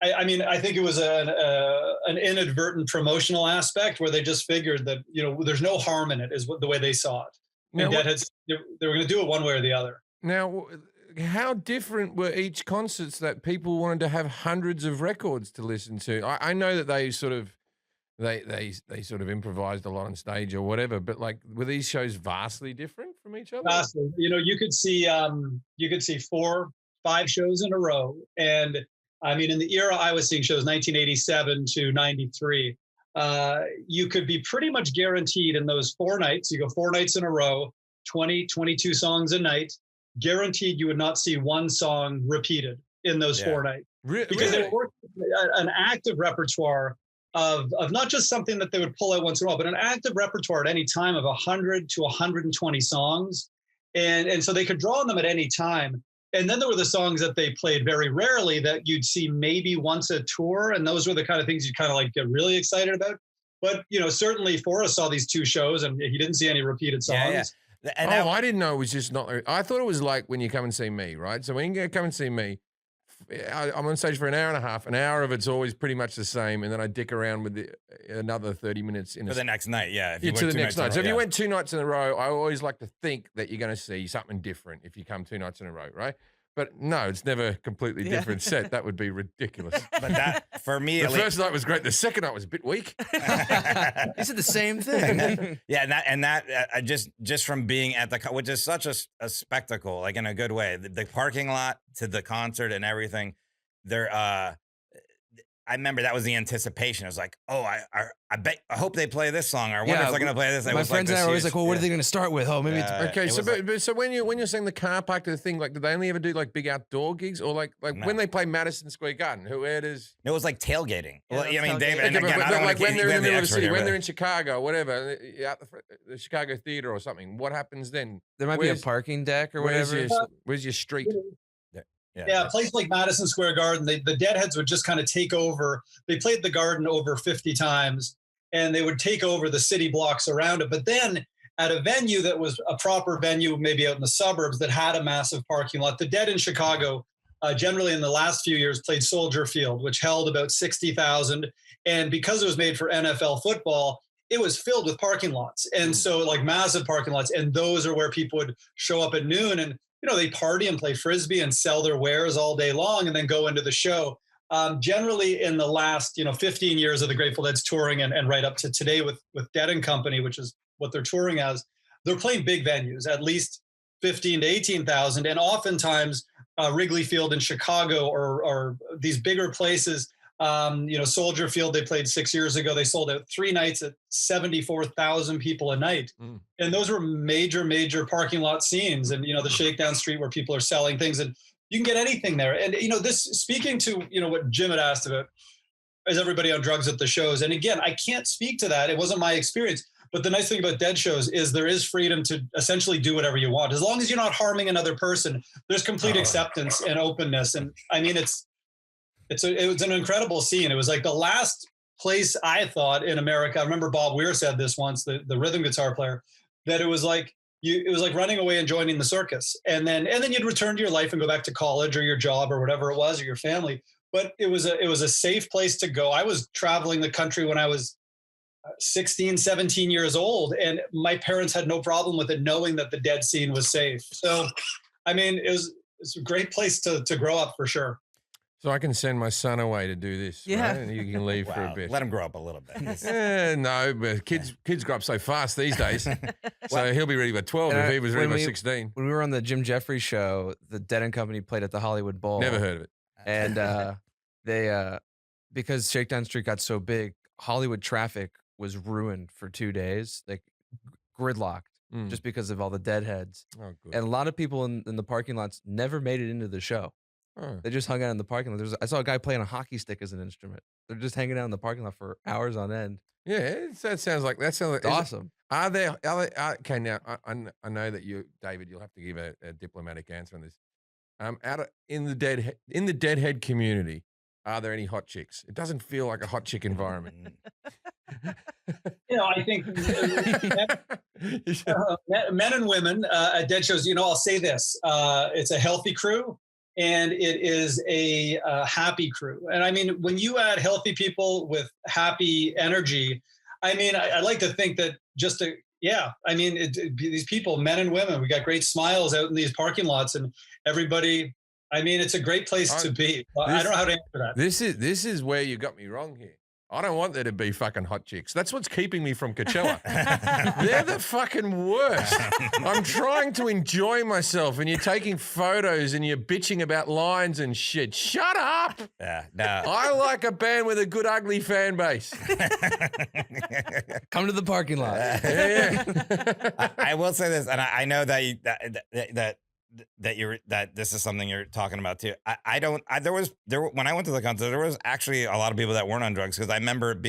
I mean, I think it was an inadvertent promotional aspect where they just figured that, there's no harm in it, is the way they saw it. And Deadheads, they were going to do it one way or the other. Now, how different were each concerts that people wanted to have hundreds of records to listen to? I know that they sort of improvised a lot on stage or whatever, but like, were these shows vastly different from each other? Vastly. You could see 4, 5 shows in a row, and I mean, in the era I was seeing shows, 1987 to 93, you could be pretty much guaranteed in those 4 nights. You go 4 nights in a row, 20, 22 songs a night. Guaranteed, you would not see one song repeated in those 4 nights, because they were an active repertoire of not just something that they would pull out once in a while, but an active repertoire at any time of 100 to 120 songs. And so they could draw on them at any time. And then there were the songs that they played very rarely that you'd see maybe once a tour. And those were the kind of things you kind of like get really excited about. But, certainly Forrest saw these 2 shows and he didn't see any repeated songs. Yeah. And I didn't know it was just not. I thought it was like when you come and see me, right? So when you come and see me, I'm on stage for an hour and a half. An hour of it's always pretty much the same, and then I dick around with another 30 minutes for the next night. Yeah, to the next night. So if you went 2 nights in a row, I always like to think that you're going to see something different if you come 2 nights in a row, right? But no, it's never a completely different set. That would be ridiculous. But that, for me, the first night was great. The second night was a bit weak. He said the same thing. Just from being at the, which is such a spectacle, like in a good way. The parking lot to the concert and everything. I remember that was the anticipation. I was like, oh, I hope they play this song, or I wonder if they're going to play this. My friends and I were always like, well, what are they going to start with? Oh, maybe it's okay. So when you're saying the car park to the thing, like, did they only ever do like big outdoor gigs, or like when they play Madison Square Garden? Where does it was like tailgating? Yeah, well, I mean, tailgating. David, and again, I don't like when they're in the middle of the city, when they're in in Chicago, whatever, out the Chicago Theater or something. What happens then? There might be a parking deck or whatever. Where's your street? Yeah, a place like Madison Square Garden, the Deadheads would just kind of take over. They played the Garden over 50 times, and they would take over the city blocks around it. But then at a venue that was a proper venue, maybe out in the suburbs, that had a massive parking lot, the Dead in Chicago, generally in the last few years, played Soldier Field, which held about 60,000. And because it was made for NFL football, it was filled with parking lots. And so like massive parking lots. And those are where people would show up at noon and they party and play Frisbee and sell their wares all day long and then go into the show. Generally in the last, 15 years of the Grateful Dead's touring and right up to today with Dead and Company, which is what they're touring as, they're playing big venues, at least 15 to 18,000. And oftentimes Wrigley Field in Chicago or these bigger places, Soldier Field, they played 6 years ago. They sold out 3 nights at 74,000 people a night. And those were major parking lot scenes. And, the Shakedown Street where people are selling things, and you can get anything there. And, this speaking to, what Jim had asked about, is everybody on drugs at the shows? And again, I can't speak to that. It wasn't my experience. But the nice thing about Dead shows is there is freedom to essentially do whatever you want. As long as you're not harming another person, there's complete acceptance and openness. And I mean, it was an incredible scene. It was like the last place I thought in America. I remember Bob Weir said this once, the rhythm guitar player, that it was like running away and joining the circus. And then you'd return to your life and go back to college or your job or whatever it was, or your family. But it was a safe place to go. I was traveling the country when I was 16, 17 years old, and my parents had no problem with it, knowing that the Dead scene was safe. So, I mean, it's a great place to grow up for sure. So I can send my son away to do this, yeah, right? And you can leave for a bit. Let him grow up a little bit. No, but kids grow up so fast these days. So he'll be ready by 12 if he was ready by 16. When we were on the Jim Jefferies show, the Dead and Company played at the Hollywood Bowl. Never heard of it. And they, because Shakedown Street got so big, Hollywood traffic was ruined for 2 days, like gridlocked, just because of all the Deadheads. Oh, good. And a lot of people in the parking lots never made it into the show. They just hung out in the parking lot. I saw a guy playing a hockky stick as an instrument. They're just hanging out in the parking lot for hours on end. Yeah, that sounds like awesome. Are there okay? Now I know that you, David, you'll have to give a diplomatic answer on this. In the Deadhead community, are there any hot chicks? It doesn't feel like a hot chick environment. I think Men and women at Dead shows, I'll say this. It's a healthy crew and it is a happy crew. And I mean, when you add healthy people with happy energy, I mean, I like to think that these people, men and women, we got great smiles out in these parking lots and everybody, I mean, it's a great place to be. I don't know how to answer that. This is where you got me wrong here. I don't want there to be fucking hot chicks. That's what's keeping me from Coachella. They're the fucking worst. I'm trying to enjoy myself and you're taking photos and you're bitching about lines and shit. Shut up. Yeah, no. I like a band with a good ugly fan base. Come to the parking lot. I will say this, and I know that that this is something you're talking about too. When I went to the concert, there was actually a lot of people that weren't on drugs because I remember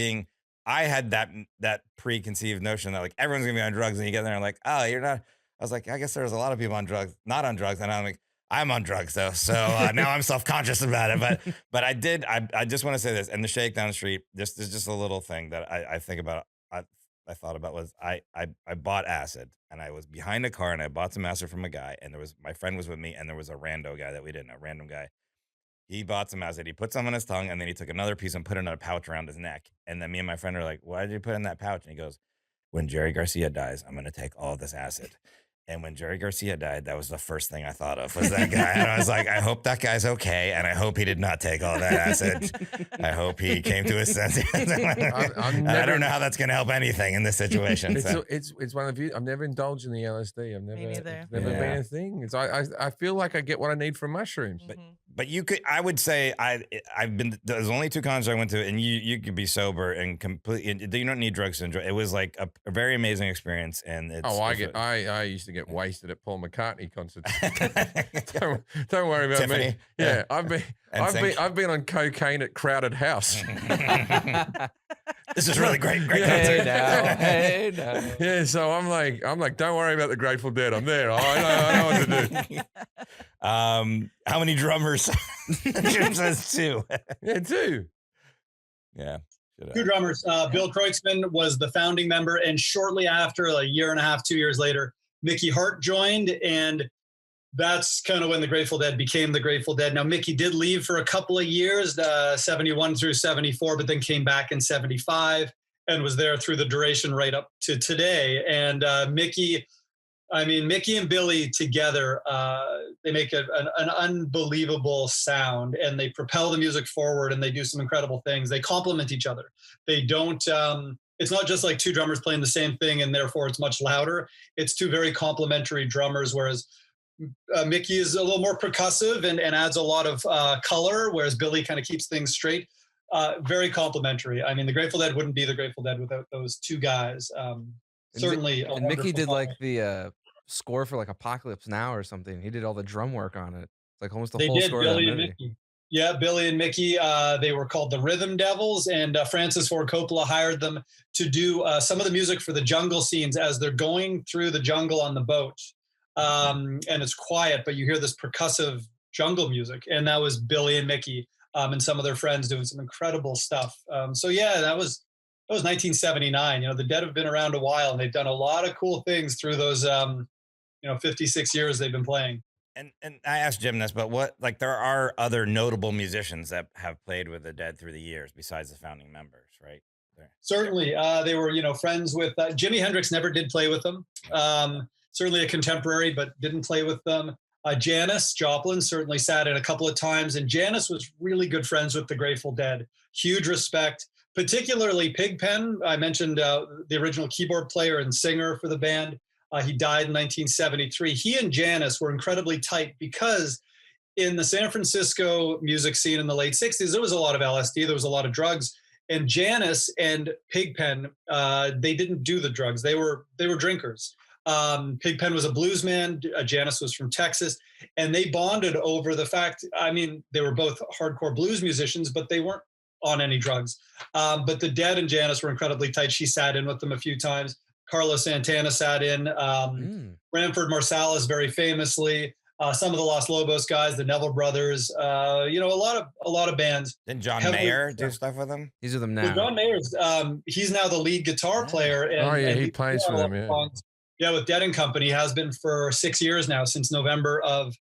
I had that preconceived notion that like everyone's gonna be on drugs, and you get there and like, oh, you're not. I was like, I guess there's a lot of people on drugs, not on drugs, and I'm like, I'm on drugs though, so now I'm self-conscious about it. But I just want to say this, and the shake down the street. This is just a little thing that I think about. I thought about was I bought acid and I was behind a car and I bought some acid from a guy and my friend was with me and there was a random guy. He bought some acid, he put some on his tongue and then he took another piece and put it in a pouch around his neck. And then me and my friend are like, why did you put it in that pouch? And he goes, when Jerry Garcia dies, I'm going to take all this acid. And when Jerry Garcia died, that was the first thing I thought of was that guy. And I was like, I hope that guy's okay. And I hope he did not take all that acid. I hope he came to his senses. I don't know how that's going to help anything in this situation. It's one of you. I've never indulged in the LSD. Me neither. It's never been a thing. I feel like I get what I need from mushrooms. But I would say there's only 2 concerts I went to and you could be sober and completely, you don't need drugs to enjoy. It was like a very amazing experience. And I used to get wasted at Paul McCartney concerts. don't worry about Tiffany. me. Yeah, I've been on cocaine at Crowded House. This is really great concert. Hey now. Yeah, so I'm like, don't worry about the Grateful Dead. I'm there. I know what to do. How many drummers? Jim says 2. Yeah, 2. Yeah. 2 drummers. Bill Kreutzmann was the founding member, and shortly after, a year and a half, 2 years later, Mickey Hart joined, and that's kind of when the Grateful Dead became the Grateful Dead. Now, Mickey did leave for a couple of years, 71 through 74, but then came back in 75 and was there through the duration right up to today. And Mickey and Billy together, they make an unbelievable sound and they propel the music forward and they do some incredible things. They complement each other. They don't, it's not just like 2 drummers playing the same thing and therefore it's much louder. It's 2 very complementary drummers, whereas Mickey is a little more percussive and adds a lot of color, whereas Billy kind of keeps things straight. Very complimentary. I mean, the Grateful Dead wouldn't be the Grateful Dead without those 2 guys. Certainly. And Mickey did like the score for like Apocalypse Now or something. He did all the drum work on it. It's like almost the whole score of that movie. Mickey. Yeah, Billy and Mickey, they were called the Rhythm Devils, and Francis Ford Coppola hired them to do some of the music for the jungle scenes as they're going through the jungle on the boat. And it's quiet, but you hear this percussive jungle music, and that was Billy and Mickey and some of their friends doing some incredible stuff. So yeah, that was 1979. The Dead have been around a while, and they've done a lot of cool things through those 56 years they've been playing. And I asked Jim this, but there are other notable musicians that have played with the Dead through the years besides the founding members, right? Certainly, they were friends with Jimi Hendrix. Never did play with them. Certainly a contemporary, but didn't play with them. Janis Joplin certainly sat in a couple of times, and Janis was really good friends with the Grateful Dead. Huge respect, particularly Pigpen. I mentioned the original keyboard player and singer for the band. He died in 1973. He and Janis were incredibly tight because in the San Francisco music scene in the late 60s, there was a lot of LSD, there was a lot of drugs. And Janis and Pigpen, they didn't do the drugs. They were drinkers. Pigpen was a blues man. Janis was from Texas. And they bonded over the fact, they were both hardcore blues musicians, but they weren't on any drugs. But the Dead and Janis were incredibly tight. She sat in with them a few times. Carlos Santana sat in. Branford Marsalis very famously. Some of the Los Lobos guys, the Neville Brothers. A lot of bands. Didn't John Mayer do stuff with them? He's with them now. Well, John Mayer's. He's now the lead guitar player. And he plays for them. Yeah. Yeah, with Dead and Company has been for 6 years now, since November of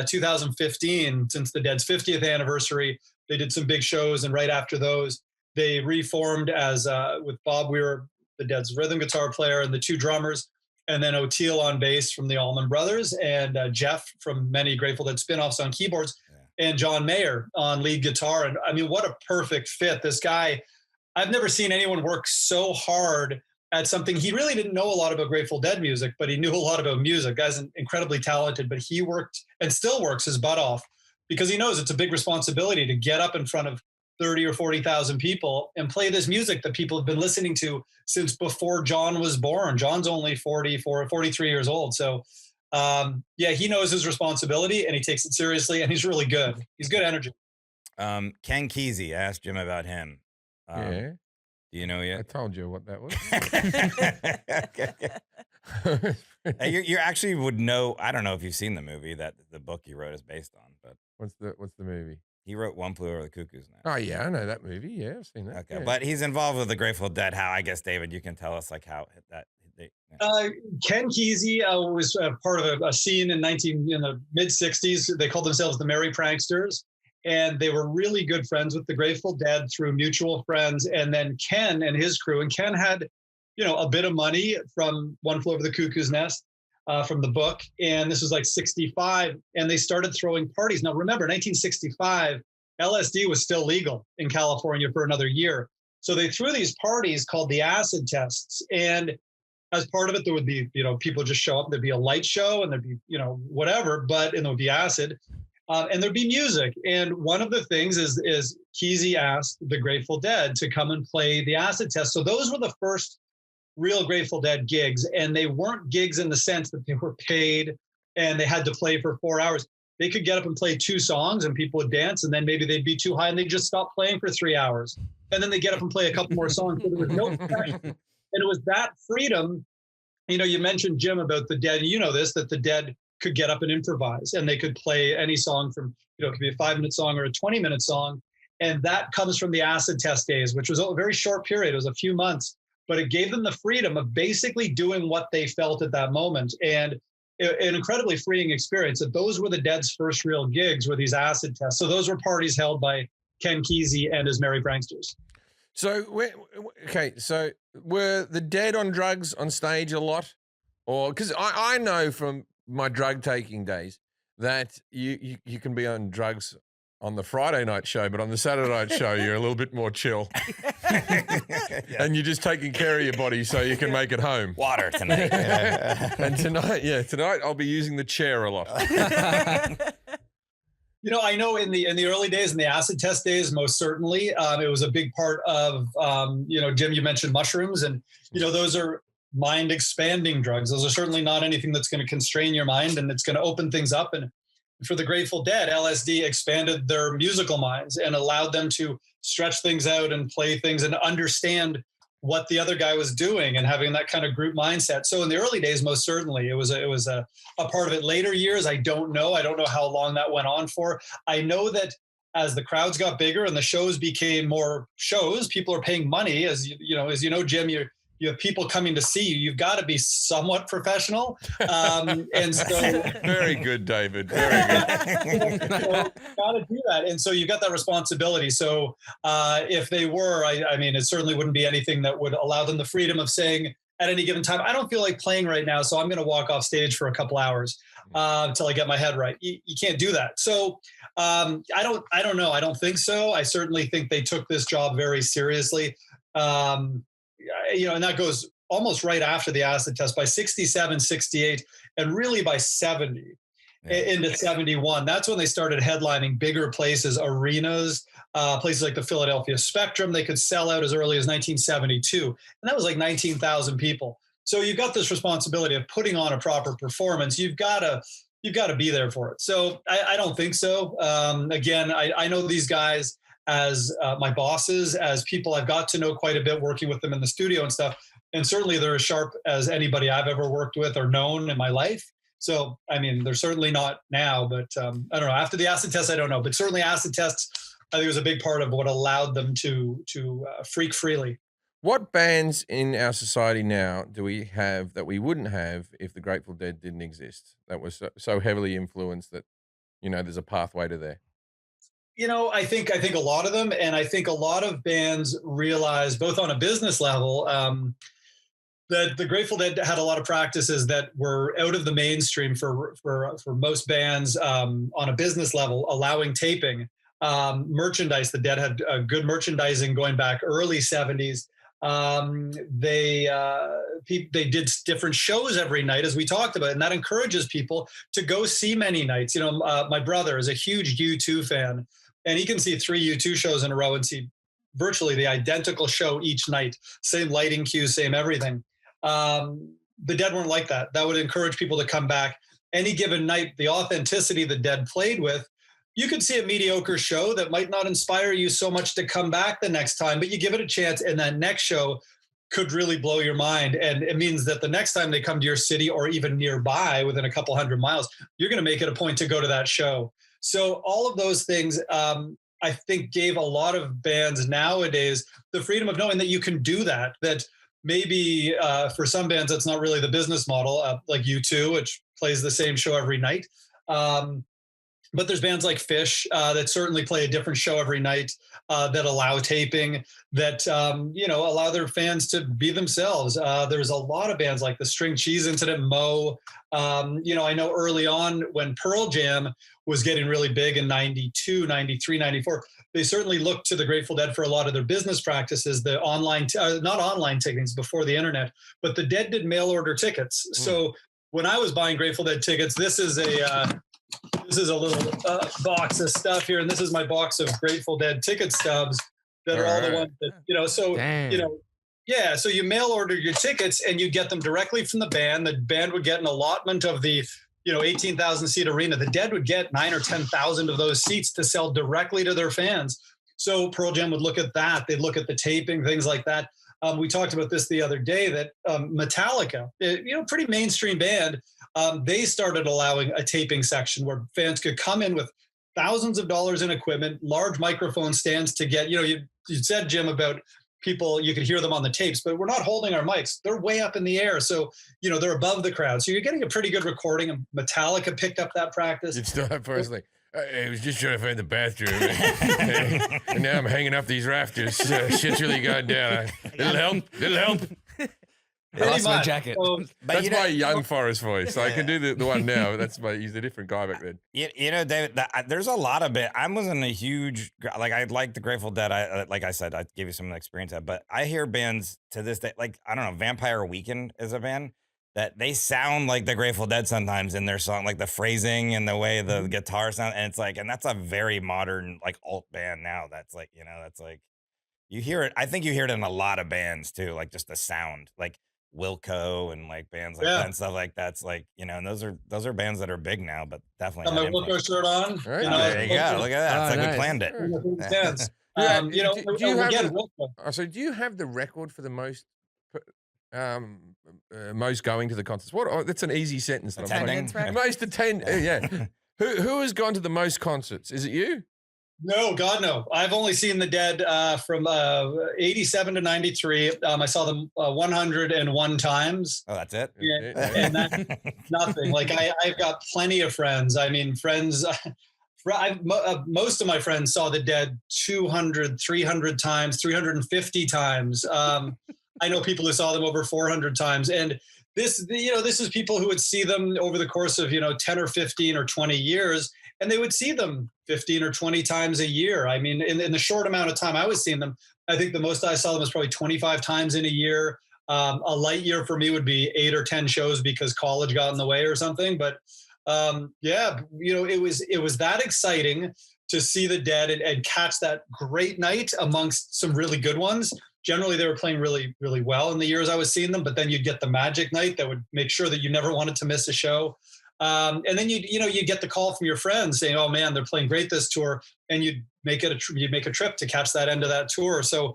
2015, since the Dead's 50th anniversary. They did some big shows, and right after those, they reformed as with Bob Weir, the Dead's rhythm guitar player, and the two drummers, and then O'Teal on bass from the Allman Brothers, and Geoff from many Grateful Dead spinoffs on keyboards, and John Mayer on lead guitar. And I mean, what a perfect fit. This guy, I've never seen anyone work so hard at something. He really didn't know a lot about Grateful Dead music, but he knew a lot about music. Guy's incredibly talented, but he worked and still works his butt off because he knows it's a big responsibility to get up in front of 30 or 40,000 people and play this music that people have been listening to since before John was born. John's only 43 years old. So yeah, he knows his responsibility and he takes it seriously, and he's really good. He's good energy. Ken Kesey, I asked Jim about him. Yeah. Do you know I yet? told you what that was. You actually would know. I don't know if you've seen the movie that the book he wrote is based on, but What's the movie? he wrote One Flew Over the Cuckoo's Nest. Oh yeah, I know that movie. Yeah, I've seen that. Okay, Yeah. but he's involved with the Grateful Dead. How, I guess, David, you can tell us like how that. Yeah. Ken Kesey was part of a scene in the mid 60s. They called themselves the Merry Pranksters, and they were really good friends with the Grateful Dead through mutual friends. And then Ken and his crew, and Ken had, a bit of money from One Flew Over the Cuckoo's Nest, from the book. And this was like 65, and they started throwing parties. Now, remember, 1965, LSD was still legal in California for another year. So they threw these parties called the acid tests. And as part of it, there would be, people just show up. There'd be a light show, and there'd be, whatever, and there would be acid, and there'd be music. And one of the things is Kesey asked the Grateful Dead to come and play the acid test. So those were the first real Grateful Dead gigs, and they weren't gigs in the sense that they were paid and they had to play for 4 hours. They could get up and play 2 songs, and people would dance, and then maybe they'd be too high and they'd just stop playing for 3 hours. And then they get up and play a couple more songs. So there was no pressure. And it was that freedom. You mentioned, Jim, about the Dead. You know this, that the Dead could get up and improvise, and they could play any song from, it could be a 5-minute song or a 20-minute song. And that comes from the acid test days, which was a very short period. It was a few months, but it gave them the freedom of basically doing what they felt at that moment. And an incredibly freeing experience. That those were the Dead's first real gigs, were these acid tests. So those were parties held by Ken Kesey and his Merry Pranksters. So so were the Dead on drugs on stage a lot? Or because I know from my drug taking days that you can be on drugs on the Friday night show, but on the Saturday night show you're a little bit more chill. And you're just taking care of your body so you can make it home. Water tonight. And tonight I'll be using the chair a lot. I know in the early days, in the acid test days, most certainly, it was a big part of, Jim, you mentioned mushrooms, and, those are mind expanding drugs. Those are certainly not anything that's going to constrain your mind, and it's going to open things up. And for the Grateful Dead, LSD expanded their musical minds and allowed them to stretch things out and play things and understand what the other guy was doing and having that kind of group mindset. So in the early days, most certainly, it was a part of it. Later years, I don't know how long that went on for. I know that as the crowds got bigger and the shows became more shows, people are paying money. As you know, Jim, you have people coming to see you. You've got to be somewhat professional. And so very good, David. Very good. Got to do that. And so you've got that responsibility. So if they were, I mean, it certainly wouldn't be anything that would allow them the freedom of saying at any given time, I don't feel like playing right now, so I'm going to walk off stage for a couple hours until I get my head right. You can't do that. So I don't know. I don't think so. I certainly think they took this job very seriously. And that goes almost right after the acid test. By 67, 68, and really by 70 into 71, that's when they started headlining bigger places, arenas, places like the Philadelphia Spectrum. They could sell out as early as 1972, and that was like 19,000 people. So you've got this responsibility of putting on a proper performance. You've got to be there for it. So I don't think so. Again, I know these guys as my bosses, as people I've got to know quite a bit working with them in the studio and stuff. And certainly they're as sharp as anybody I've ever worked with or known in my life. So, I mean, they're certainly not now, but I don't know. After the acid test, I don't know. But certainly acid tests, I think, was a big part of what allowed them to freak freely. What bands in our society now do we have that we wouldn't have if the Grateful Dead didn't exist? That was so heavily influenced that, there's a pathway to there. I think a lot of them, and I think a lot of bands realize, both on a business level, that the Grateful Dead had a lot of practices that were out of the mainstream for most bands, on a business level, allowing taping, merchandise. The Dead had good merchandising going back early '70s. They did different shows every night, as we talked about, and that encourages people to go see many nights. My brother is a huge U2 fan, and he can see 3 U2 shows in a row and see virtually the identical show each night, same lighting cues, same everything. The Dead weren't like that. That would encourage people to come back any given night. The authenticity the Dead played with, you could see a mediocre show that might not inspire you so much to come back the next time, but you give it a chance, and that next show could really blow your mind. And it means that the next time they come to your city, or even nearby within a couple hundred miles, you're going to make it a point to go to that show. So all of those things, I think, gave a lot of bands nowadays the freedom of knowing that you can do that. That maybe for some bands, that's not really the business model, like U2, which plays the same show every night. But there's bands like Fish that certainly play a different show every night, that allow taping, that allow their fans to be themselves. There's a lot of bands like the String Cheese Incident, Mo. I know early on when Pearl Jam was getting really big in 92, 93, 94, they certainly looked to the Grateful Dead for a lot of their business practices, the online, not online tickets before the internet, but the Dead did mail order tickets. So when I was buying Grateful Dead tickets, this is a little box of stuff here, and this is my box of Grateful Dead ticket stubs that are all the ones that, yeah. So you mail order your tickets, and you get them directly from the band. The band would get an allotment of the 18,000 seat arena. The Dead would get 9 or 10,000 of those seats to sell directly to their fans. So Pearl Jam would look at that. They'd look at the taping, things like that. We talked about this the other day, that Metallica, pretty mainstream band, they started allowing a taping section where fans could come in with thousands of dollars in equipment, large microphone stands to get, you said, Jim, about people, you could hear them on the tapes, but we're not holding our mics. They're way up in the air. So, they're above the crowd. So you're getting a pretty good recording. And Metallica picked up that practice. It's not personally. I was just trying to find the bathroom, and now I'm hanging up these rafters. Shit's really gone down. It'll help. I lost my jacket. So, That's my young Forrest voice. I can do the one now. He's a different guy back then. David, there's a lot of it. I wasn't a huge, I like the Grateful Dead. Like I said, I gave you some experience at, but I hear bands to this day, I don't know, Vampire Weekend is a band that they sound like the Grateful Dead sometimes in their song, like the phrasing and the way the guitar sound. And it's and that's a very modern, alt band now. That's you hear it. I think you hear it in a lot of bands too, just the sound, Wilco and bands like that and stuff like that's and those are bands that are big now, but definitely. Got my Wilco shirt on. Right. There you go. Look at that. It's nice. we planned it. So do you have the record for the most going to the concerts? That's an easy sentence. Attending. Most attend. Yeah. Who has gone to the most concerts? Is it you? No, God, no. I've only seen the Dead from 87 to 93. I saw them 101 times. Oh, that's it? Yeah, and that's nothing. I've got plenty of friends. I mean, friends, most of my friends saw the Dead 200, 300 times, 350 times. I know people who saw them over 400 times. And this is people who would see them over the course of, 10 or 15 or 20 years. And they would see them 15 or 20 times a year. I mean, in the short amount of time I was seeing them, I think the most I saw them was probably 25 times in a year. A light year for me would be 8 or 10 shows because college got in the way or something. But it was that exciting to see the Dead and catch that great night amongst some really good ones. Generally, they were playing really, really well in the years I was seeing them, but then you'd get the magic night that would make sure that you never wanted to miss a show. And then you get the call from your friends saying, "Oh man, they're playing great this tour," and you'd make a trip to catch that end of that tour. So,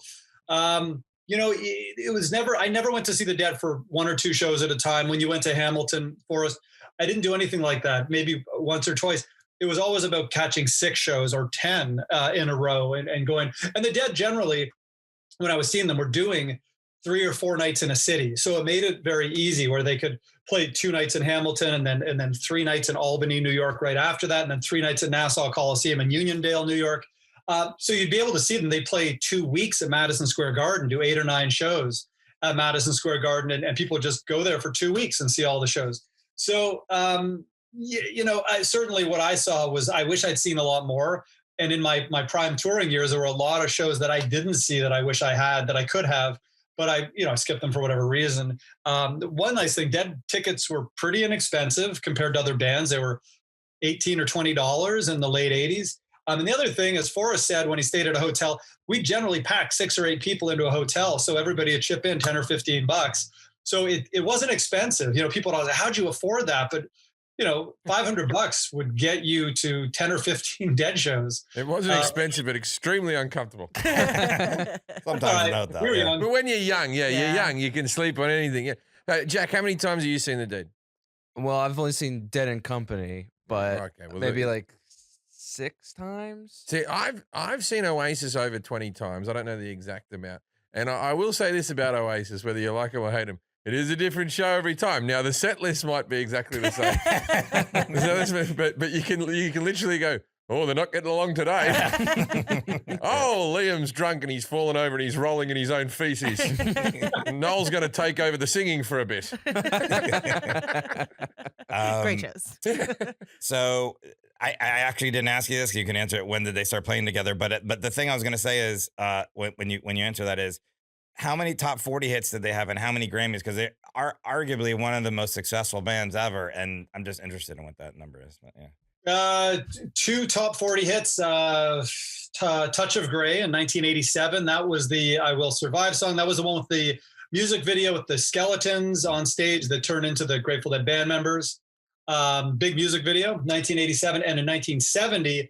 it was never. I never went to see the Dead for 1 or 2 shows at a time. When you went to Hamilton, Forest, I didn't do anything like that. Maybe once or twice. It was always about catching 6 shows or 10 in a row and going. And the Dead generally, when I was seeing them, were doing 3 or 4 nights in a city. So it made it very easy where they could play 2 nights in Hamilton and then 3 nights in Albany, New York right after that, and then 3 nights at Nassau Coliseum in Uniondale, New York. So you'd be able to see them. They play 2 weeks at Madison Square Garden, do 8 or 9 shows at Madison Square Garden, and people just go there for 2 weeks and see all the shows. So, certainly what I saw was I wish I'd seen a lot more. And in my prime touring years, there were a lot of shows that I didn't see that I wish I had, that I could have, but I skipped them for whatever reason. One nice thing, Dead tickets were pretty inexpensive compared to other bands. They were $18 or $20 in the late 80s. And the other thing, as Forrest said when he stayed at a hotel, we generally pack 6 or 8 people into a hotel, so everybody would chip in 10 or $15. So it wasn't expensive. People would always say, how'd you afford that? But $500 would get you to 10 or 15 Dead shows. It wasn't expensive, but extremely uncomfortable. Sometimes not though. We're young. But when you're young, you're young. You can sleep on anything. Yeah. Jack, how many times have you seen The Dead? Well, I've only seen Dead and Company, but maybe like 6 times. See, I've seen Oasis over 20 times. I don't know the exact amount. And I will say this about Oasis, whether you like them or hate them, it is a different show every time. Now, the set list might be exactly the same. but you can literally go, oh, they're not getting along today. Oh, Liam's drunk and he's fallen over and he's rolling in his own feces. Noel's going to take over the singing for a bit. Great shows. So I actually didn't ask you this. You can answer it. When did they start playing together? But the thing I was going to say is when you answer that is, how many top 40 hits did they have and how many Grammys? Because they are arguably one of the most successful bands ever. And I'm just interested in what that number is. But yeah. 2 top 40 hits, Touch of Grey in 1987. That was the I Will Survive song. That was the one with the music video with the skeletons on stage that turned into the Grateful Dead band members. Big music video, 1987. And in 1970,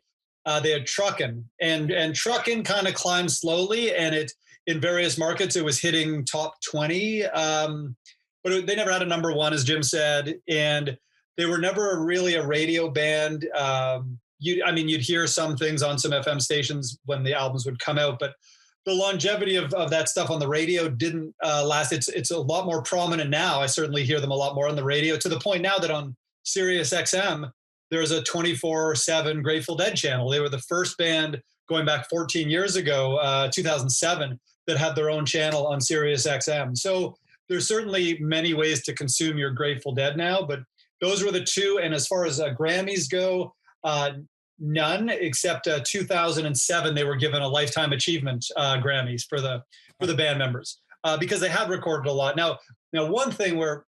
they had Truckin'. And Truckin' kind of climbed slowly, and in various markets, it was hitting top 20. But they never had a number 1, as Jim said. And they were never really a radio band. You'd hear some things on some FM stations when the albums would come out, but the longevity of that stuff on the radio didn't last. It's a lot more prominent now. I certainly hear them a lot more on the radio, to the point now that on Sirius XM, there's a 24/7 Grateful Dead channel. They were the first band going back 14 years ago, 2007, that had their own channel on Sirius XM. So there's certainly many ways to consume your Grateful Dead now, but those were the 2. And as far as Grammys go, none, except 2007, they were given a Lifetime Achievement Grammys for the band members because they had recorded a lot. Now one thing where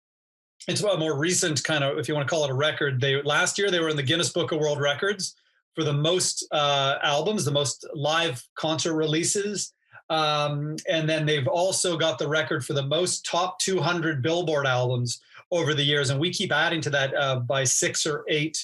it's a more recent kind of, if you want to call it a record, last year they were in the Guinness Book of World Records for the most albums, the most live concert releases. And then they've also got the record for the most top 200 Billboard albums over the years. And we keep adding to that by 6 or 8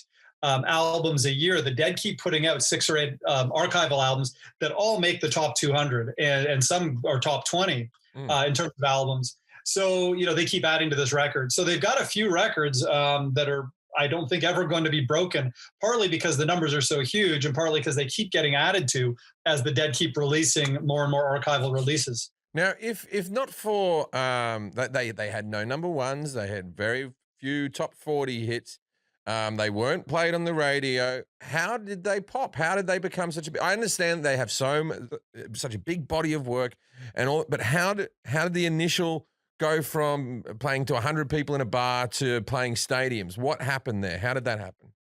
albums a year. The Dead keep putting out 6 or 8 archival albums that all make the top 200, and some are top 20 in terms of albums. So, they keep adding to this record. So they've got a few records that are, I don't think, ever going to be broken, partly because the numbers are so huge and partly because they keep getting added to as the Dead keep releasing more and more archival releases. Now, if not for they had no number 1s, they had very few top 40 hits. They weren't played on the radio. How did they pop? How did they become such a? I understand they have such a big body of work and all, but how did the initial go from playing to 100 people in a bar to playing stadiums? What happened there? How did that happen?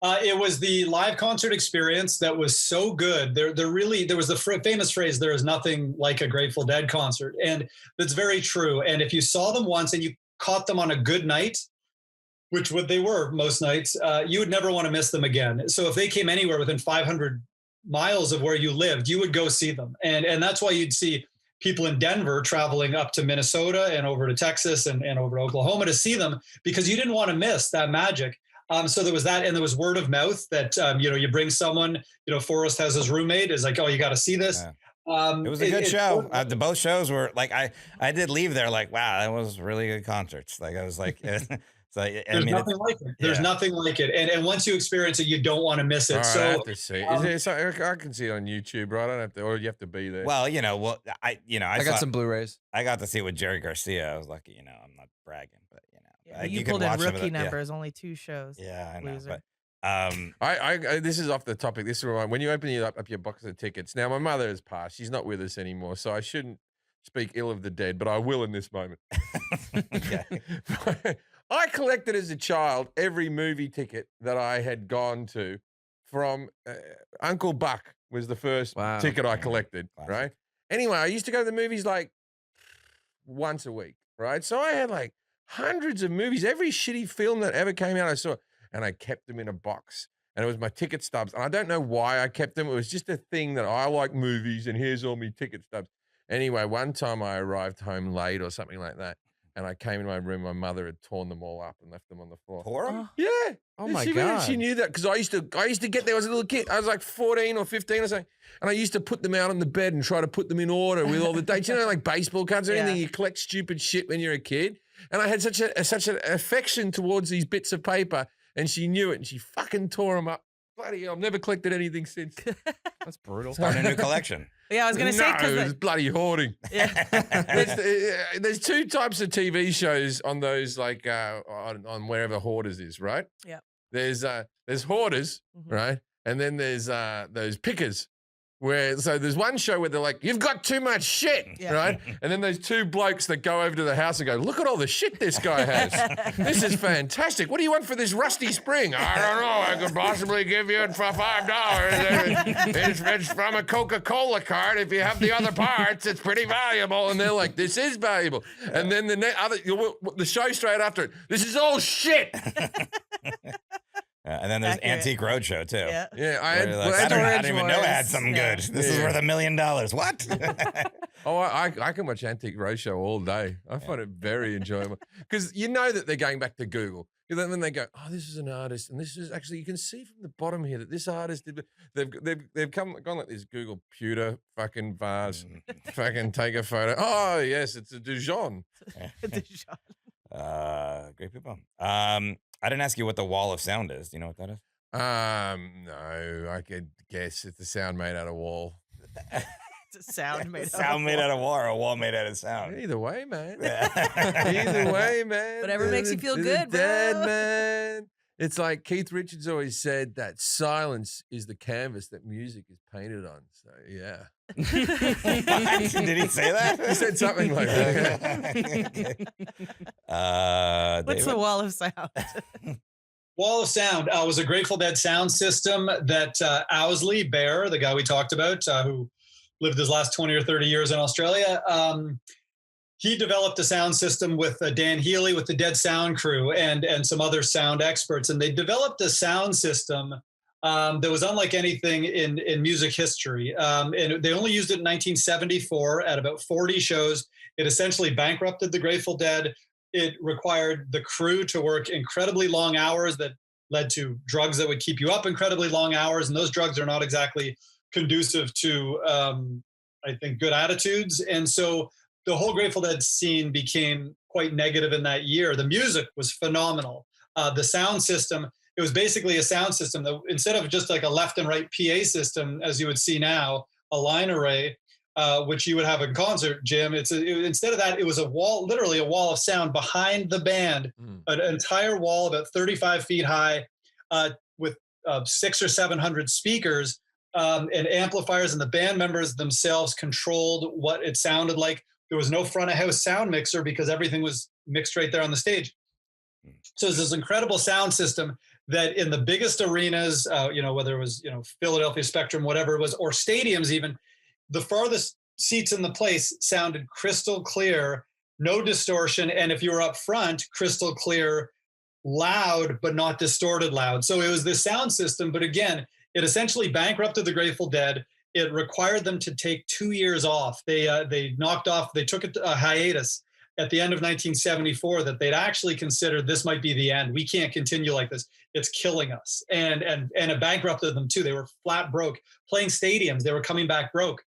It was the live concert experience that was so good. There was the famous phrase, "There is nothing like a Grateful Dead concert," and that's very true. And if you saw them once and you caught them on a good night, which they were most nights, you would never want to miss them again. So if they came anywhere within 500 miles of where you lived, you would go see them. And that's why you'd see people in Denver traveling up to Minnesota and over to Texas and over to Oklahoma to see them, because you didn't want to miss that magic. So there was that, and there was word of mouth that, you bring someone, Forrest has his roommate is like, oh, you got to see this. It was a good show. Both shows were like, I did leave there like, wow, that was really good concerts. Like I was like, so There's nothing like it. There's nothing like it. And once you experience it, you don't want to miss it. All right, So I have to see it. Is there something I can see it on YouTube, right? I don't have to, or you have to be there. well, I got some Blu-rays. I got to see it with Jerry Garcia. I was lucky, I'm not bragging, but Yeah, you pulled in rookie numbers, only 2 shows. Yeah, I know. Loser. But I this is off the topic. This is when you open up your box of tickets. Now, my mother has passed. She's not with us anymore, so I shouldn't speak ill of the dead, but I will in this moment. I collected as a child every movie ticket that I had gone to from Uncle Buck was the first ticket I collected, right? Anyway, I used to go to the movies like once a week, right? So I had like hundreds of movies. Every shitty film that ever came out I saw, and I kept them in a box. And it was my ticket stubs. And I don't know why I kept them. It was just a thing that I like movies, and here's all my ticket stubs. Anyway, one time I arrived home late or something like that, and I came in my room. My mother had torn them all up and left them on the floor. Tore them? Yeah. Oh my God. God. She knew that because I used to get there as a little kid. I was like 14 or 15 or something. And I used to put them out on the bed and try to put them in order with all the dates. Like baseball cards or anything. You collect stupid shit when you're a kid. And I had such an affection towards these bits of paper, and she knew it, and she fucking tore them up. Bloody hell, I've never collected anything since. That's brutal. Start a new collection. Yeah, I was going to say, because it was bloody hoarding. Yeah. There's 2 types of TV shows on those, like on wherever Hoarders is, right? Yeah. There's Hoarders, right? And then there's those pickers. So there's one show where they're like, you've got too much shit, right? And then there's 2 blokes that go over to the house and go, look at all the shit this guy has. This is fantastic. What do you want for this rusty spring? I don't know. I could possibly give you it for $5. It's from a Coca-Cola cart. If you have the other parts, it's pretty valuable. And they're like, this is valuable. And then the show straight after it, this is all shit. And then there's Antique Roadshow too. Yeah, I didn't even know I had something good. This is worth $1 million. What? I can watch Antique Roadshow all day. I find it very enjoyable because you know that they're going back to Google. Then they go, oh, this is an artist, and this is actually, you can see from the bottom here that this artist did. They've gone like this Google pewter fucking vase, fucking take a photo. Oh yes, it's a Dijon. Dijon. Great people. I didn't ask you what the wall of sound is. Do you know what that is? No, I could guess it's a sound made out of wall. It's a sound made out of wall, or a wall made out of sound. Either way, man. Either way, man. Whatever makes you feel good, bro. Dead, man. It's like Keith Richards always said that silence is the canvas that music is painted on. So, yeah. Did he say that? He said something like that. What's the wall of sound? Wall of Sound was a Grateful Dead sound system that Owsley Bear, the guy we talked about, who lived his last 20 or 30 years in Australia, he developed a sound system with Dan Healy, with the Dead Sound crew, and some other sound experts. And they developed a sound system that was unlike anything in music history. And they only used it in 1974 at about 40 shows. It essentially bankrupted the Grateful Dead. It required the crew to work incredibly long hours that led to drugs that would keep you up incredibly long hours. And those drugs are not exactly conducive to, I think, good attitudes. And so the whole Grateful Dead scene became quite negative in that year. The music was phenomenal. The sound system, it was basically a sound system that instead of just like a left and right PA system, as you would see now, a line array, which you would have in concert, Jim. Instead of that, it was a wall, literally a wall of sound behind the band, an entire wall about 35 feet high, with 600 or 700 speakers and amplifiers, and the band members themselves controlled what it sounded like. There was no front of house sound mixer because everything was mixed right there on the stage. So it's this incredible sound system that in the biggest arenas, whether it was, Philadelphia Spectrum, whatever it was, or stadiums even, the farthest seats in the place sounded crystal clear, no distortion. And if you were up front, crystal clear, loud, but not distorted loud. So it was this sound system. But again, it essentially bankrupted the Grateful Dead. It required them to take 2 years off. They took a hiatus at the end of 1974 that they'd actually considered this might be the end. We can't continue like this. It's killing us. And it bankrupted them too. They were flat broke. Playing stadiums, they were coming back broke.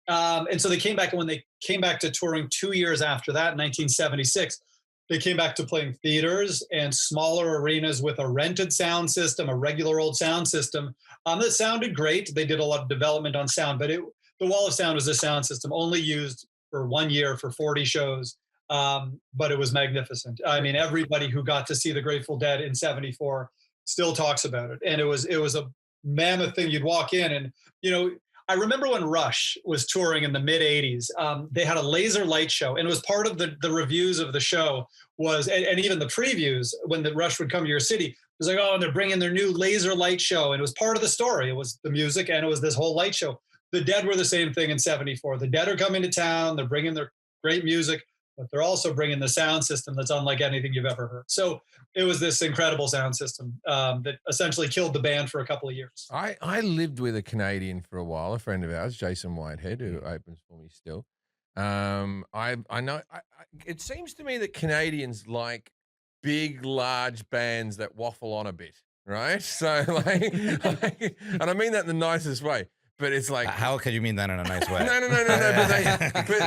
And so they came back, and when they came back to touring 2 years after that, in 1976, they came back to playing theaters and smaller arenas with a rented sound system, a regular old sound system that sounded great. They did a lot of development on sound, but the Wall of Sound was a sound system only used for 1 year for 40 shows. But it was magnificent. I mean, everybody who got to see the Grateful Dead in '74 still talks about it. And it was a mammoth thing. You'd walk in and, I remember when Rush was touring in the mid '80s, they had a laser light show, and it was part of the reviews of the show was, and even the previews when the Rush would come to your city, it was like, oh, and they're bringing their new laser light show. And it was part of the story. It was the music and it was this whole light show. The Dead were the same thing in '74. The Dead are coming to town. They're bringing their great music, but they're also bringing the sound system that's unlike anything you've ever heard. So it was this incredible sound system that essentially killed the band for a couple of years. I lived with a Canadian for a while, a friend of ours, Jason Whitehead, who opens for me still. I know. It seems to me that Canadians like big, large bands that waffle on a bit, right? So and I mean that in the nicest way. But it's like, how could you mean that in a nice way? No.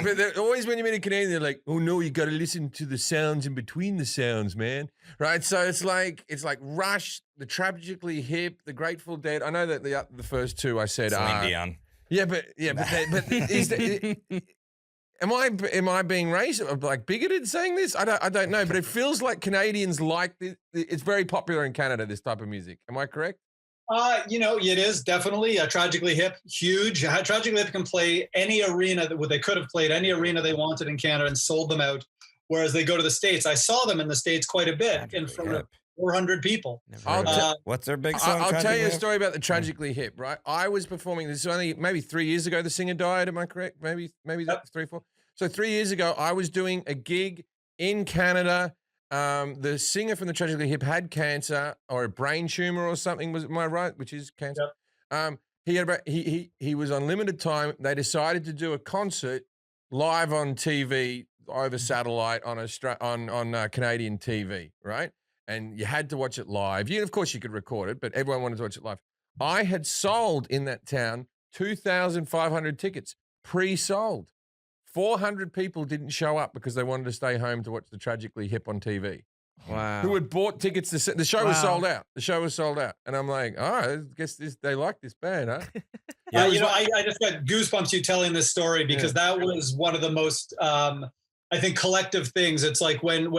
But always when you meet a Canadian, they're like, "Oh no, you got to listen to the sounds in between the sounds, man." Right? So it's like Rush, the Tragically Hip, the Grateful Dead. I know that the first two I said Celine are Dion. but am I being racist, like bigoted saying this? I don't know, but it feels like Canadians like it's very popular in Canada, this type of music. Am I correct? It is definitely Tragically Hip, huge. Tragically Hip can play any arena they could have played any arena they wanted in Canada and sold them out. Whereas they go to the States. I saw them in the States quite a bit in front of 400 people. What's their big song? I'll tell you a story about the Tragically Hip, right? I was performing, this only maybe 3 years ago, the singer died, am I correct? Maybe that's 3 or 4. So 3 years ago, I was doing a gig in Canada. The singer from the Tragically Hip had cancer or a brain tumor or something. Am I right? Which is cancer. Yep. He was on limited time. They decided to do a concert live on TV over satellite on Canadian TV, right? And you had to watch it live. Of course, you could record it, but everyone wanted to watch it live. I had sold in that town 2,500 tickets, pre-sold. 400 people didn't show up because they wanted to stay home to watch the Tragically Hip on TV. Wow. Who had bought tickets to the show was sold out. The show was sold out. And I'm like, I guess they like this band, huh? I just got goosebumps you telling this story because that was one of the most I think collective things. It's like when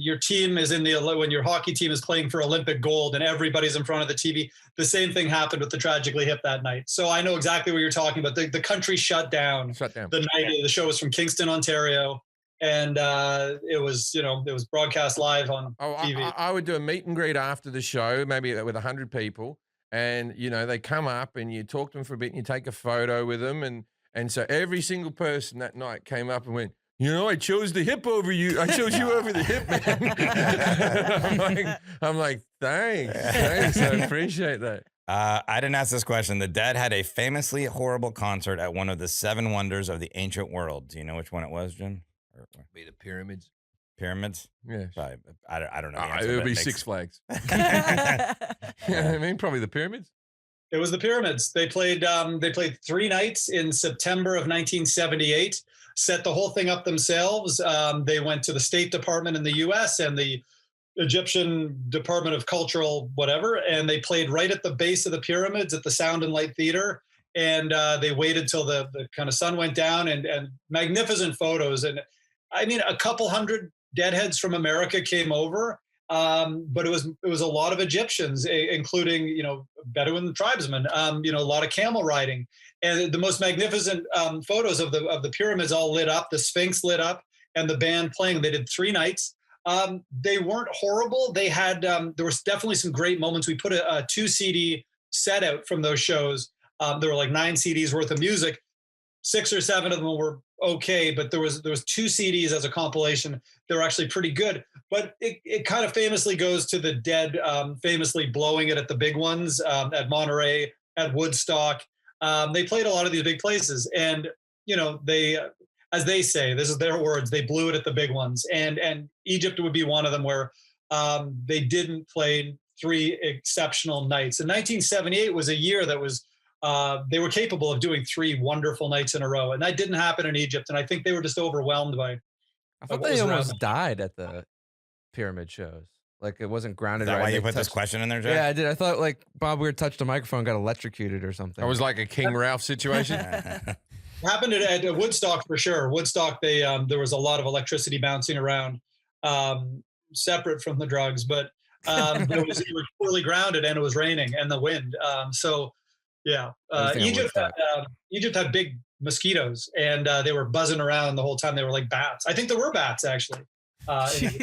your team is when your hockey team is playing for Olympic gold and everybody's in front of the TV. The same thing happened with the Tragically Hip that night. So I know exactly what you're talking about. The country shut down. The night the show was from Kingston, Ontario, and it was broadcast live on TV. I would do a meet and greet after the show, maybe with 100 people, and they come up and you talk to them for a bit and you take a photo with them, and so every single person that night came up and went, I chose the hip over you. I chose you over the hip, man. I'm like, thanks. I appreciate that. I didn't ask this question. The Dead had a famously horrible concert at one of the 7 wonders of the ancient world. Do you know which one it was, Jim? Be the Pyramids. Pyramids? Yeah. I don't know. It would be Six Flags. I mean, probably the Pyramids. It was the Pyramids. They played 3 nights in September of 1978. Set the whole thing up themselves. They went to the State Department in the U.S. and the Egyptian Department of Cultural whatever, and they played right at the base of the pyramids at the Sound and Light Theater. And they waited till the kind of sun went down, and magnificent photos. And I mean, a couple hundred Deadheads from America came over, but it was a lot of Egyptians, including Bedouin tribesmen. A lot of camel riding. And the most magnificent photos of the pyramids all lit up, the Sphinx lit up, and the band playing. They did 3 nights. They weren't horrible. They had there was definitely some great moments. We put a 2 CD set out from those shows. There were like 9 CDs worth of music. 6 or 7 of them were okay, but there was 2 CDs as a compilation. They were actually pretty good. But it kind of famously goes to the Dead, famously blowing it at the big ones, at Monterey, at Woodstock. They played a lot of these big places, and they, as they say, this is their words, they blew it at the big ones. And Egypt would be one of them where they didn't play 3 exceptional nights. And 1978 was a year that was they were capable of doing 3 wonderful nights in a row. And that didn't happen in Egypt. And I think they were just overwhelmed by I thought what they was around almost them. died at the pyramid shows. Like it wasn't grounded Is that right. why and you they put this touched- question in there, Jack? Yeah, I did. I thought like Bob Weir touched a microphone, got electrocuted or something. It was like a King Ralph situation. Happened at Woodstock for sure. Woodstock, they there was a lot of electricity bouncing around, separate from the drugs, but it was poorly grounded and it was raining and the wind. So yeah, I was thinking Egypt had big mosquitoes and they were buzzing around the whole time. They were like bats. I think there were bats actually. So, Wait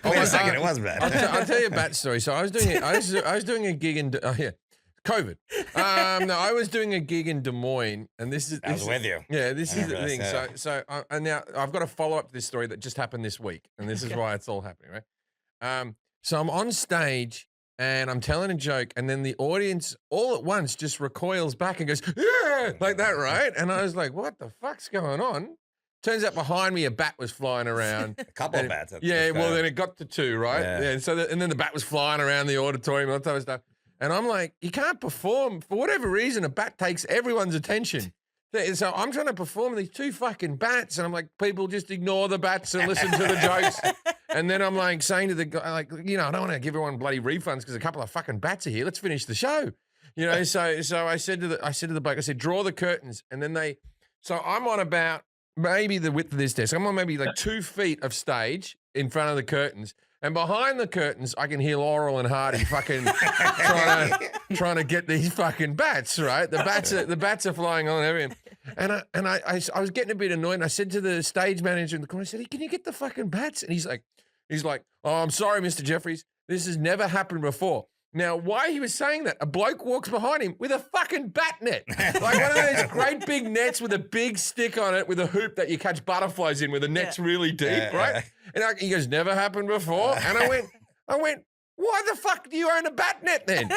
a second, it was bad. I'll tell you a bat story. So I was doing it. I was doing a gig in COVID. No, I was doing a gig in Des Moines, and this is I was with you. Yeah, this I is the remember thing. this, And now I've got to follow up this story that just happened this week, and this is why it's all happening, right? So I'm on stage and I'm telling a joke, and then the audience all at once just recoils back and goes, yeah, like that, right? And I was like, what the fuck's going on? Turns out behind me a bat was flying around. A couple of And- bats. Yeah, well then it got to 2, right? Yeah. Yeah. So and then the bat was flying around the auditorium and all that type of stuff. And I'm like, you can't perform for whatever reason. A bat takes everyone's attention. So I'm trying to perform these 2 fucking bats, and I'm like, people just ignore the bats and listen to the jokes. And then I'm like saying to the guy, like, I don't want to give everyone bloody refunds because a couple of fucking bats are here. Let's finish the show. So I said to the bloke, I said, draw the curtains, and then so I'm on about maybe the width of this desk. I'm on maybe like 2 feet of stage in front of the curtains. And behind the curtains, I can hear Laurel and Hardy fucking trying to get these fucking bats, right? The bats are flying on everything. And I was getting a bit annoyed. And I said to the stage manager in the corner, I said, hey, can you get the fucking bats? And he's like, oh, I'm sorry, Mr. Jefferies. This has never happened before. Now, why he was saying that, a bloke walks behind him with a fucking bat net. Like one of those great big nets with a big stick on it with a hoop that you catch butterflies in where the net's really deep, right? And he goes, never happened before. And I went, why the fuck do you own a bat net then?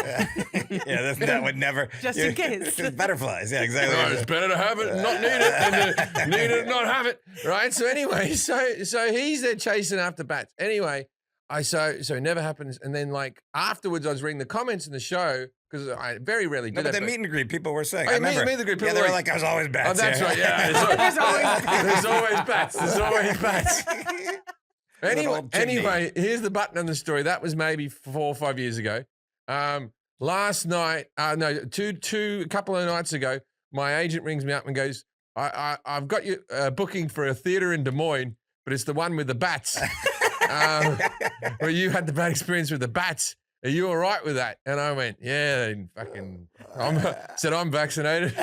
Yeah, that would never. Just in case. Butterflies. Yeah, exactly. No, it's better to have it and not need it than to need it and not have it, right? So anyway, so he's there chasing after bats. Anyway, so it never happens. And then like afterwards, I was reading the comments in the show because I very rarely do No, but that. the meet and greet people were saying. Oh, I yeah, meet remember. and greet people Yeah, they were were like, I was always bats. Oh, that's yeah. right. Yeah, there's always bats. There's always bats. Anyway, here's the button on the story. That was maybe 4 or 5 years ago. Last night, a couple of nights ago, my agent rings me up and goes, I've got you booking for a theater in Des Moines, but it's the one with the bats. Where you had the bad experience with the bats. Are you all right with that? And I went, yeah, I'm vaccinated.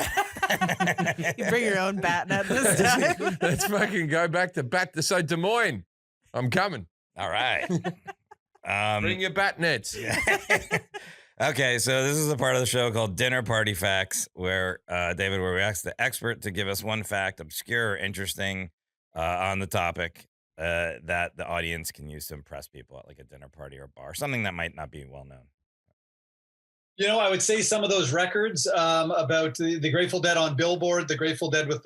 You bring your own bat net this time. Let's fucking go back to so Des Moines, I'm coming. All right. Bring your bat nets. Okay, so this is a part of the show called Dinner Party Facts, where David, where we ask the expert to give us one fact, obscure or interesting, on the topic that the audience can use to impress people at like a dinner party or bar, something that might not be well known. I would say some of those records about the Grateful Dead on Billboard, the Grateful Dead with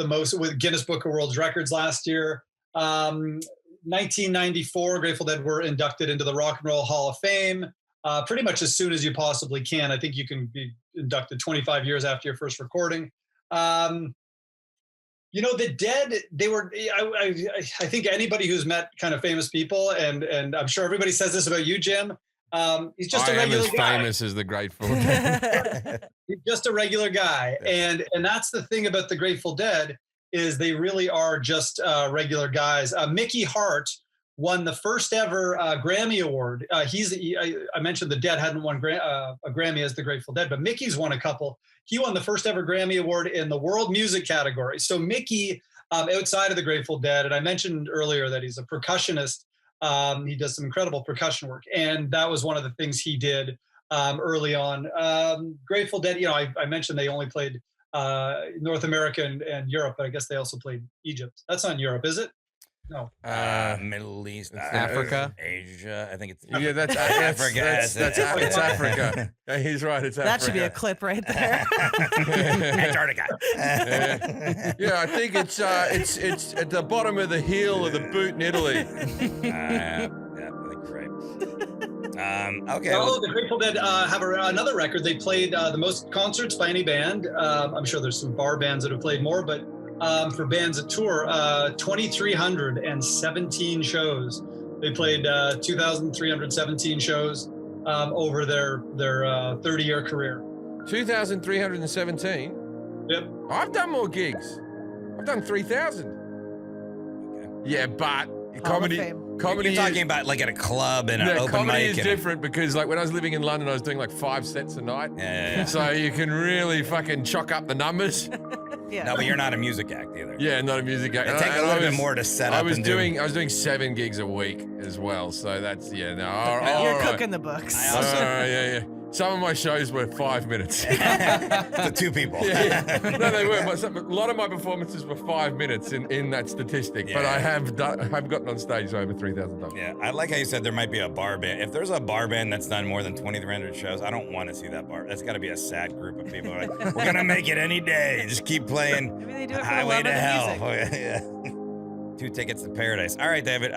Guinness Book of World Records last year. 1994, Grateful Dead were inducted into the Rock and Roll Hall of Fame. Pretty much as soon as you possibly can. I think you can be inducted 25 years after your first recording. The Dead, they were, I think anybody who's met kind of famous people, and I'm sure everybody says this about you, Jim, he's just a regular guy. Famous as the Grateful Dead. He's just a regular guy. And that's the thing about the Grateful Dead is they really are just regular guys. Mickey Hart won the first ever Grammy Award. I mentioned the Dead hadn't won a Grammy as the Grateful Dead, but Mickey's won a couple. He won the first ever Grammy Award in the world music category. So Mickey, outside of the Grateful Dead, and I mentioned earlier that he's a percussionist. He does some incredible percussion work. And that was one of the things he did early on. Grateful Dead, I mentioned they only played North America and Europe, but I guess they also played Egypt. That's not Europe, is it? No. Middle East, Africa, Asia. I think it's Yeah, that's Africa. It's Africa. Yeah, he's right. It's Africa. That should be a clip right there. Antarctica. Yeah, I think it's at the bottom of the heel of the boot in Italy. Yeah, I think you're right. Okay. Oh, the Grateful Dead have another record. They played the most concerts by any band. I'm sure there's some bar bands that have played more, but for bands that tour, 2,317 shows. They played 2,317 shows over their 30-year career. 2,317. Yep. I've done more gigs. I've done 3,000. Okay. Yeah, but Hall of comedy. Fame. Comedy You're is- talking about like at a club and an yeah, open comedy mic. is and- different because like when I was living in London, I was doing like 5 sets a night. Yeah. So you can really fucking chalk up the numbers. Yeah. No, but you're not a music act either. Yeah, not a music act. It And takes I- a and I little bit was- more to set I up was and doing 7 gigs a week as well. So that's You're all right. cooking the books. I also- Yeah. Some of my shows were 5 minutes. The 2 people. Yeah. No, they were. But a lot of my performances were 5 minutes in that statistic. But Yeah. I have gotten on stage over 3,000 times. Yeah, I like how you said there might be a bar band. If there's a bar band that's done more than 2,300 shows, I don't want to see that bar. That's got to be a sad group of people. Like, we're gonna make it any day. Just keep playing Maybe they do it for the Highway love to of the Hell. music. Yeah. 2 tickets to paradise. All right, David.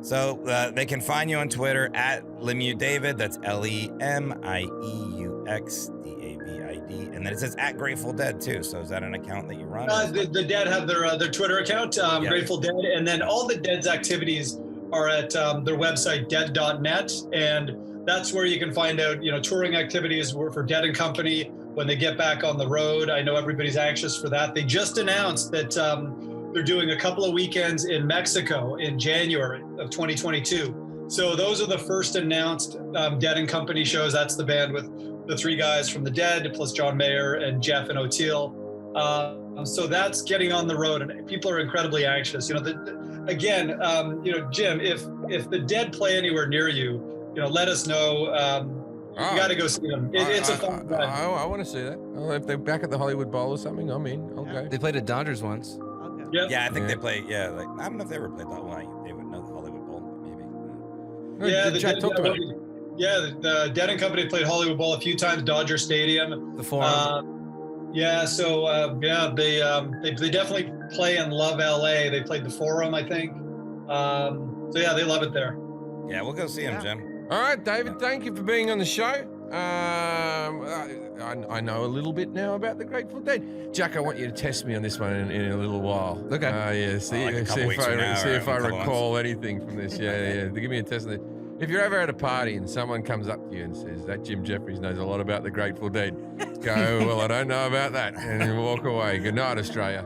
So they can find you on Twitter at LemieuxDavid. That's LEMIEUXDAVID. And then it says at Grateful Dead too. So is that an account that you run? The Dead have their Twitter account, Grateful Dead, and then all the Dead's activities are at their website, dead.net, and that's where you can find out, touring activities for Dead and Company when they get back on the road. I know everybody's anxious for that. They just announced that they're doing a couple of weekends in Mexico in January of 2022. So those are the first announced Dead and Company shows. That's the band with the 3 guys from the Dead, plus John Mayer and Jeff and O'Teal. So that's getting on the road, and people are incredibly anxious. Jim, if the Dead play anywhere near you, let us know. You got to go see them. It's a fun time. I want to see that. If they're back at the Hollywood Bowl or something, I'm in. Okay. They played at Dodgers once. Okay. Yep. Yeah, I think Yeah. they play. Yeah, like I don't know if they ever played that. Well, they would know the Hollywood Bowl, but maybe. Yeah, the chat talked about it. The Dead and Company played Hollywood Bowl a few times, Dodger Stadium. The Forum. They definitely play and love LA. They played the Forum, I think. They love it there. Yeah, we'll go see him, Yeah. Jim. All right, David, thank you for being on the show. I know a little bit now about the Grateful Dead. Jack, I want you to test me on this one in a little while. Okay. See, Like a couple see weeks from now, see or if I a couple recall anything from this. Yeah. Give me a test on it. If you're ever at a party and someone comes up to you and says, that Jim Jefferies knows a lot about the Grateful Dead, go, well, I don't know about that, and walk away. Good night, Australia.